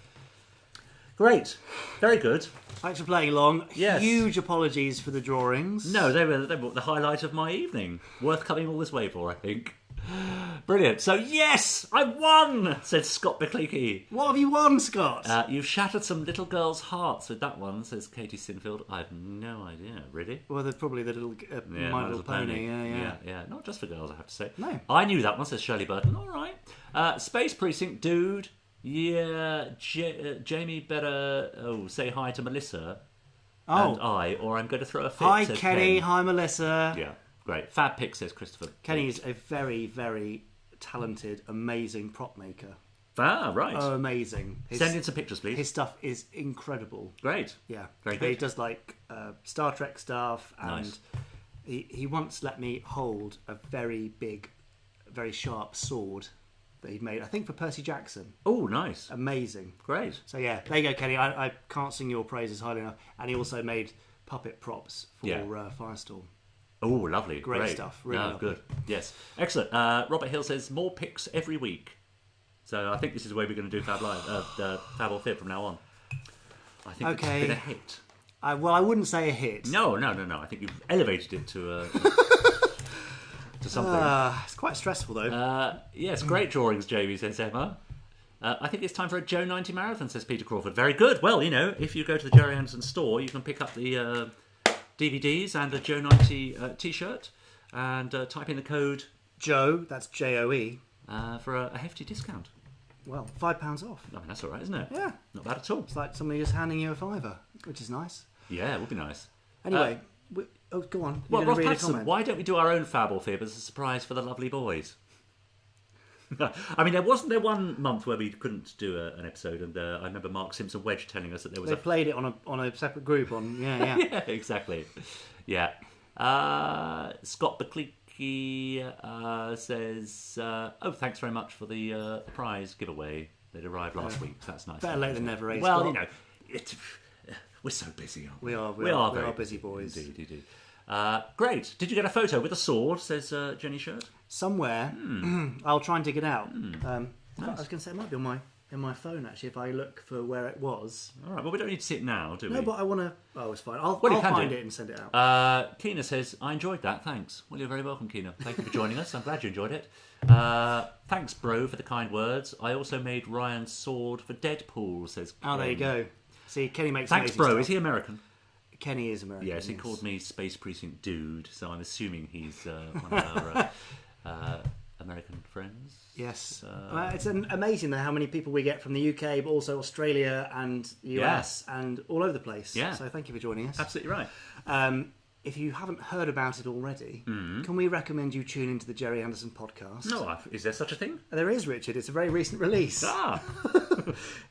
Great. Very good. Thanks for playing along. Yes. Huge apologies for the drawings. No, they were the highlight of my evening. Worth coming all this way for, I think. Brilliant. So, yes, I won, said Scott Bickley. What have you won, Scott? You've shattered some little girls' hearts with that one, says Katie Sinfield. I have no idea, really. Well, they're probably the little My Little Pony. Yeah. Not just for girls, I have to say. No. I knew that one, says Shirley Burton. All right. Space Precinct, dude. Yeah, Jamie better say hi to Melissa. and I, or I'm going to throw a fit. Hi, says Kenny. Ken. Hi, Melissa. Yeah, great. Fab Pick, says Christopher. Kenny is a very, very talented, amazing prop maker. Ah, right. Oh, amazing. Send in some pictures, please. His stuff is incredible. Great. Yeah. Very good. He does like Star Trek stuff, and Nice. he once let me hold a very big, very sharp sword that he'd made, I think, for Percy Jackson. Oh, nice. Amazing. Great. So yeah, there you go, Kenny. I can't sing your praises highly enough. And he also made puppet props for Firestorm. Oh, lovely. Great stuff. Really lovely. Good. Yes. Excellent. Robert Hill says, more picks every week. So I think this is the way we're going to do Fab Live, Fab or Fib from now on. I think it's been a hit. Well, I wouldn't say a hit. No. I think you've elevated it to to something. It's quite stressful, though. Yes, great drawings, Jamie, says Emma. I think it's time for a Joe 90 marathon, says Peter Crawford. Very good. Well, if you go to the Gerry Anderson store, you can pick up the DVDs and a Joe 90 t-shirt and type in the code Joe, that's J-O-E, for a hefty discount. Well, £5 off. I mean, that's all right, isn't it? Yeah. Not bad at all. It's like somebody just handing you a £5, which is nice. Yeah, it would be nice. Anyway, go on. Well, You're Ross read a Patterson, comment. why don't we do our own Fab or Fib as a surprise for the lovely boys? I mean, wasn't there one month where we couldn't do an episode, and I remember Mark Simpson Wedge telling us that there was They played it on a separate group on. Yeah. Yeah, exactly. Yeah. Scott Baklicki says, "Oh, thanks very much for the prize giveaway that arrived last week. So that's nice. Better late than never, eh, Well, Scott? we're so busy, aren't we? We are very busy boys. Indeed. Great. Did you get a photo with a sword? Says Jenny Shirt. Somewhere. I'll try and dig it out. Nice. I was going to say it might be on my phone actually. If I look for where it was. All right. Well, we don't need to see it now, do we? No, but I want to. Oh, it's fine. I'll Well, you can find do. it and send it out. Keena says, I enjoyed that, thanks. Well, you're very welcome, Keena. Thank you for joining us. I'm glad you enjoyed it. Thanks, bro, for the kind words. I also made Ryan's sword for Deadpool, says Ken. Oh, there you go. See, Kenny makes Thanks, amazing bro. stuff. Is he American? Kenny is American. Yes, he called me Space Precinct Dude, so I'm assuming he's one of our American friends. Yes. It's amazing how many people we get from the UK, but also Australia and US and all over the place. Yeah. So thank you for joining us. Absolutely right. If you haven't heard about it already, can we recommend you tune into the Gerry Anderson podcast? No, is there such a thing? There is, Richard. It's a very recent release. Ah.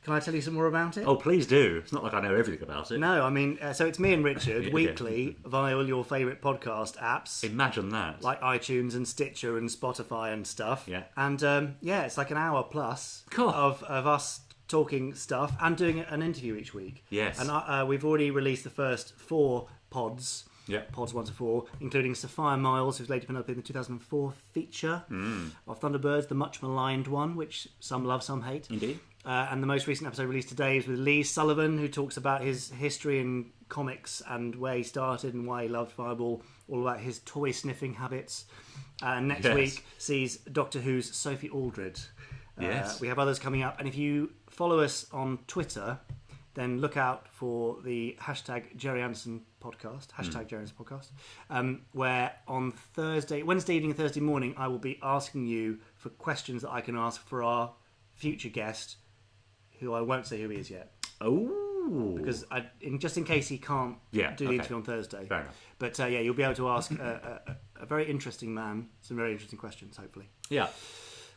Can I tell you some more about it? Oh, please do. It's not like I know everything about it. No, I mean, so it's me and Richard Yeah. weekly via all your favourite podcast apps. Imagine that. Like iTunes and Stitcher and Spotify and stuff. Yeah. And it's like an hour plus Cool. of us talking stuff and doing an interview each week. Yes. And we've already released the first 4 pods. Yeah. Pods 1 to 4, including Sophia Miles, who's later been up in the 2004 feature of Thunderbirds, the much maligned one, which some love, some hate. Indeed. And the most recent episode released today is with Lee Sullivan, who talks about his history in comics and where he started and why he loved Fireball, all about his toy sniffing habits. And next week sees Doctor Who's Sophie Aldred. Yes. We have others coming up, and if you follow us on Twitter, then look out for the hashtag Gerry Anderson podcast, hashtag Gerry Anderson podcast, where on Wednesday evening and Thursday morning, I will be asking you for questions that I can ask for our future guest, who I won't say who he is yet. Oh. Because just in case he can't do the interview on Thursday. Fair enough. But you'll be able to ask a very interesting man some very interesting questions, hopefully. Yeah.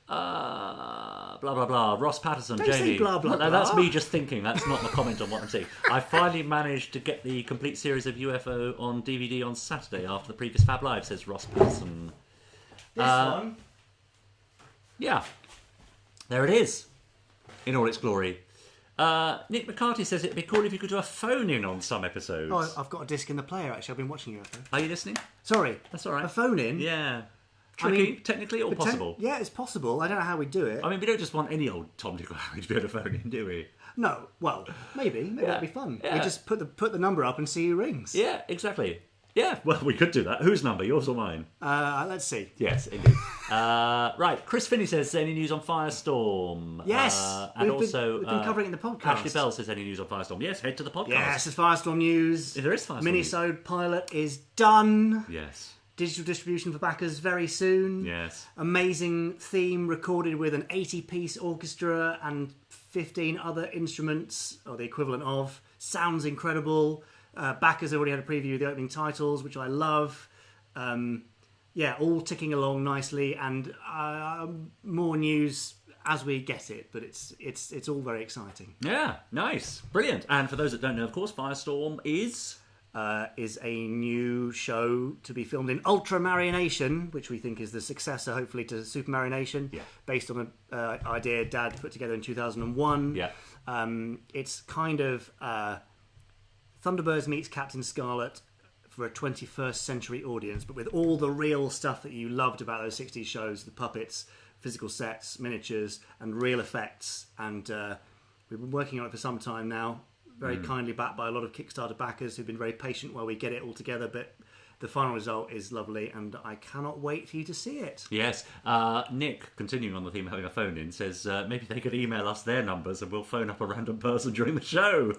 Blah blah blah. Ross Patterson, Don't Jamie. say blah, blah, No, that's blah. me just thinking. That's not my comment on what I'm saying. I finally managed to get the complete series of UFO on DVD on Saturday after the previous Fab Live, says Ross Patterson. This one? Yeah. There it is. In all its glory. Nick McCarthy says it'd be cool if you could do a phone-in on some episodes. Oh, I've got a disc in the player, actually. I've been watching UFO. Are you listening? Sorry. That's all right. A phone-in? Yeah. Tricky, technically, or possible? Yeah, it's possible. I don't know how we do it. I mean, we don't just want any old Tom, Dick or Harry to be able to phone in, do we? No. Well, maybe. Maybe that'd be fun. Yeah. We just put the number up and see who rings. Yeah, exactly. Yeah, well, we could do that. Whose number, yours or mine? Let's see. Yes, indeed. Right, Chris Finney says, any news on Firestorm? Yes, and we've been covering it in the podcast. Ashley Bell says, any news on Firestorm? Yes, head to the podcast. Yes, there's Firestorm news. There is Firestorm Minisode pilot is done. Yes. Digital distribution for backers very soon. Yes. Amazing theme recorded with an 80-piece orchestra and 15 other instruments, or the equivalent of. Sounds incredible. Backers already had a preview of the opening titles, which I love. All ticking along nicely, and more news as we get it, but it's all very exciting. Yeah, nice, brilliant. And for those that don't know, of course, Firestorm is a new show to be filmed in Ultramarionation, which we think is the successor, hopefully, to Supermarionation, based on an idea Dad put together in 2001. Yeah, it's kind of Thunderbirds meets Captain Scarlet for a 21st century audience, but with all the real stuff that you loved about those 60s shows, the puppets, physical sets, miniatures, and real effects. And we've been working on it for some time now, very kindly backed by a lot of Kickstarter backers who've been very patient while we get it all together, but the final result is lovely, and I cannot wait for you to see it. Yes. Nick, continuing on the theme of having a phone in, says maybe they could email us their numbers and we'll phone up a random person during the show.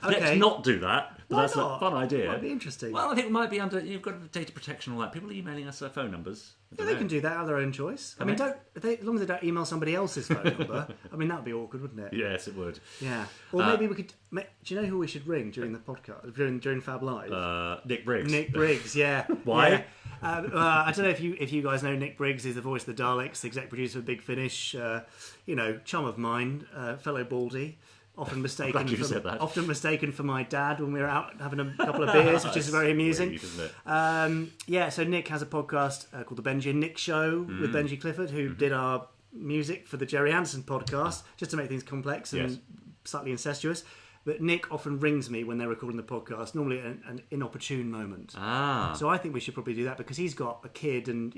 Let's not do that. But Why that's not? a fun idea. Might be interesting. Well, I think it might be under... You've got data protection and all that. People are emailing us their phone numbers. Yeah, they can do that at their own choice. I mean, as long as they don't email somebody else's phone number. I mean, that would be awkward, wouldn't it? Yes, it would. Yeah. Or maybe we could... Do you know who we should ring during the podcast, during Fab Live? Nick Briggs. Nick Briggs, yeah. Why? Yeah. I don't know if you guys know Nick Briggs. He's the voice of the Daleks, the exec producer of Big Finish. Chum of mine, fellow Baldy. Often mistaken for my dad when we were out having a couple of beers, which is very amusing. Weird, isn't it? So Nick has a podcast called The Benji and Nick Show with Benji Clifford, who did our music for the Gerry Anderson podcast, just to make things complex and slightly incestuous. But Nick often rings me when they're recording the podcast, normally at an inopportune moment. So I think we should probably do that because he's got a kid and,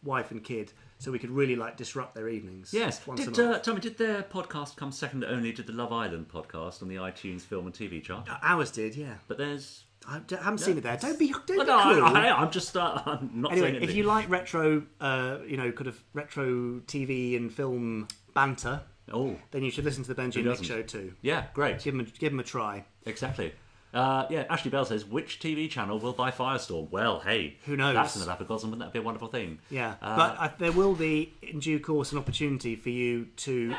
wife and kid, so we could really disrupt their evenings. Yes. Tommy, did their podcast come second only to the Love Island podcast on the iTunes film and TV chart? Ours did, yeah. But there's... I haven't seen it there. Don't be cruel. I'm just I'm not saying anyway, anything. if you like retro, kind of retro TV and film banter... then you should listen to the Benji and Nick Show too. Yeah, great. Give them a try. Exactly. Ashley Bell says, which TV channel will buy Firestorm? Well, hey, who knows? That's an Alabacosm, wouldn't that be a wonderful thing? Yeah, but there will be, in due course, an opportunity for you to...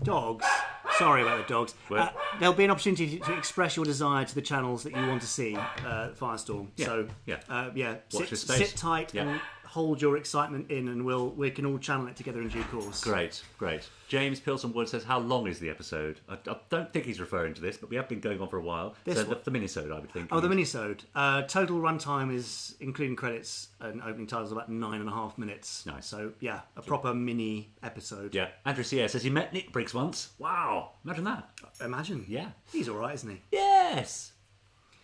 Dogs. Sorry about the dogs. There'll be an opportunity to express your desire to the channels that you want to see Firestorm. Yeah. So, Watch this space. sit tight and hold your excitement in, and we can all channel it together in due course. Great. James Pilson Wood says, how long is the episode? I don't think he's referring to this, but we have been going on for a while. The minisode, I would think. Oh, the minisode. Total runtime is, including credits and opening titles, about 9.5 minutes. Nice. So, a proper mini episode. Yeah. Andrew C.A. says he met Nick Briggs once. Wow. Imagine that. Imagine. Yeah. He's all right, isn't he? Yes.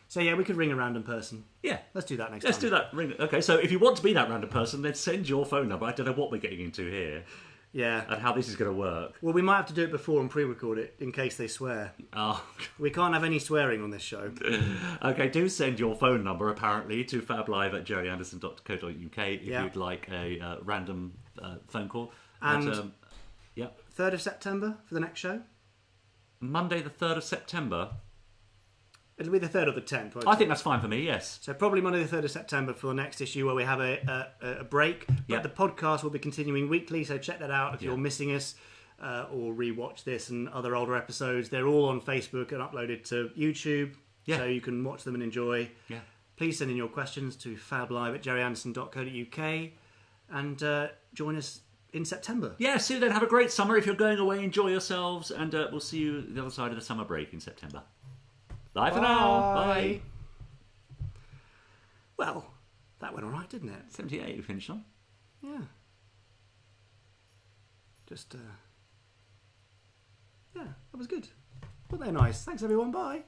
So, we could ring a random person. Yeah. Let's do that next Let's time. do that. Ring. Okay, so if you want to be that random person, then send your phone number. I don't know what we're getting into here. Yeah. And how this is going to work. Well, we might have to do it before and pre-record it in case they swear. Oh. We can't have any swearing on this show. Okay, do send your phone number, apparently, to fablive@gerryanderson.co.uk if you'd like a random phone call. And 3rd of September for the next show? Monday the 3rd of September. It'll be the 3rd or the 10th. I think that's fine for me, yes. So probably Monday the 3rd of September for the next issue where we have a break. But the podcast will be continuing weekly, so check that out if you're missing us or rewatch this and other older episodes. They're all on Facebook and uploaded to YouTube, so you can watch them and enjoy. Yeah. Please send in your questions to fablive@gerryanderson.co.uk and join us in September. Yeah, see you then. Have a great summer. If you're going away, enjoy yourselves, and we'll see you the other side of the summer break in September. Bye for now. Bye. Well, that went all right, didn't it? 78 we finished on. Yeah. Just, that was good. Well, they're nice. Thanks, everyone. Bye.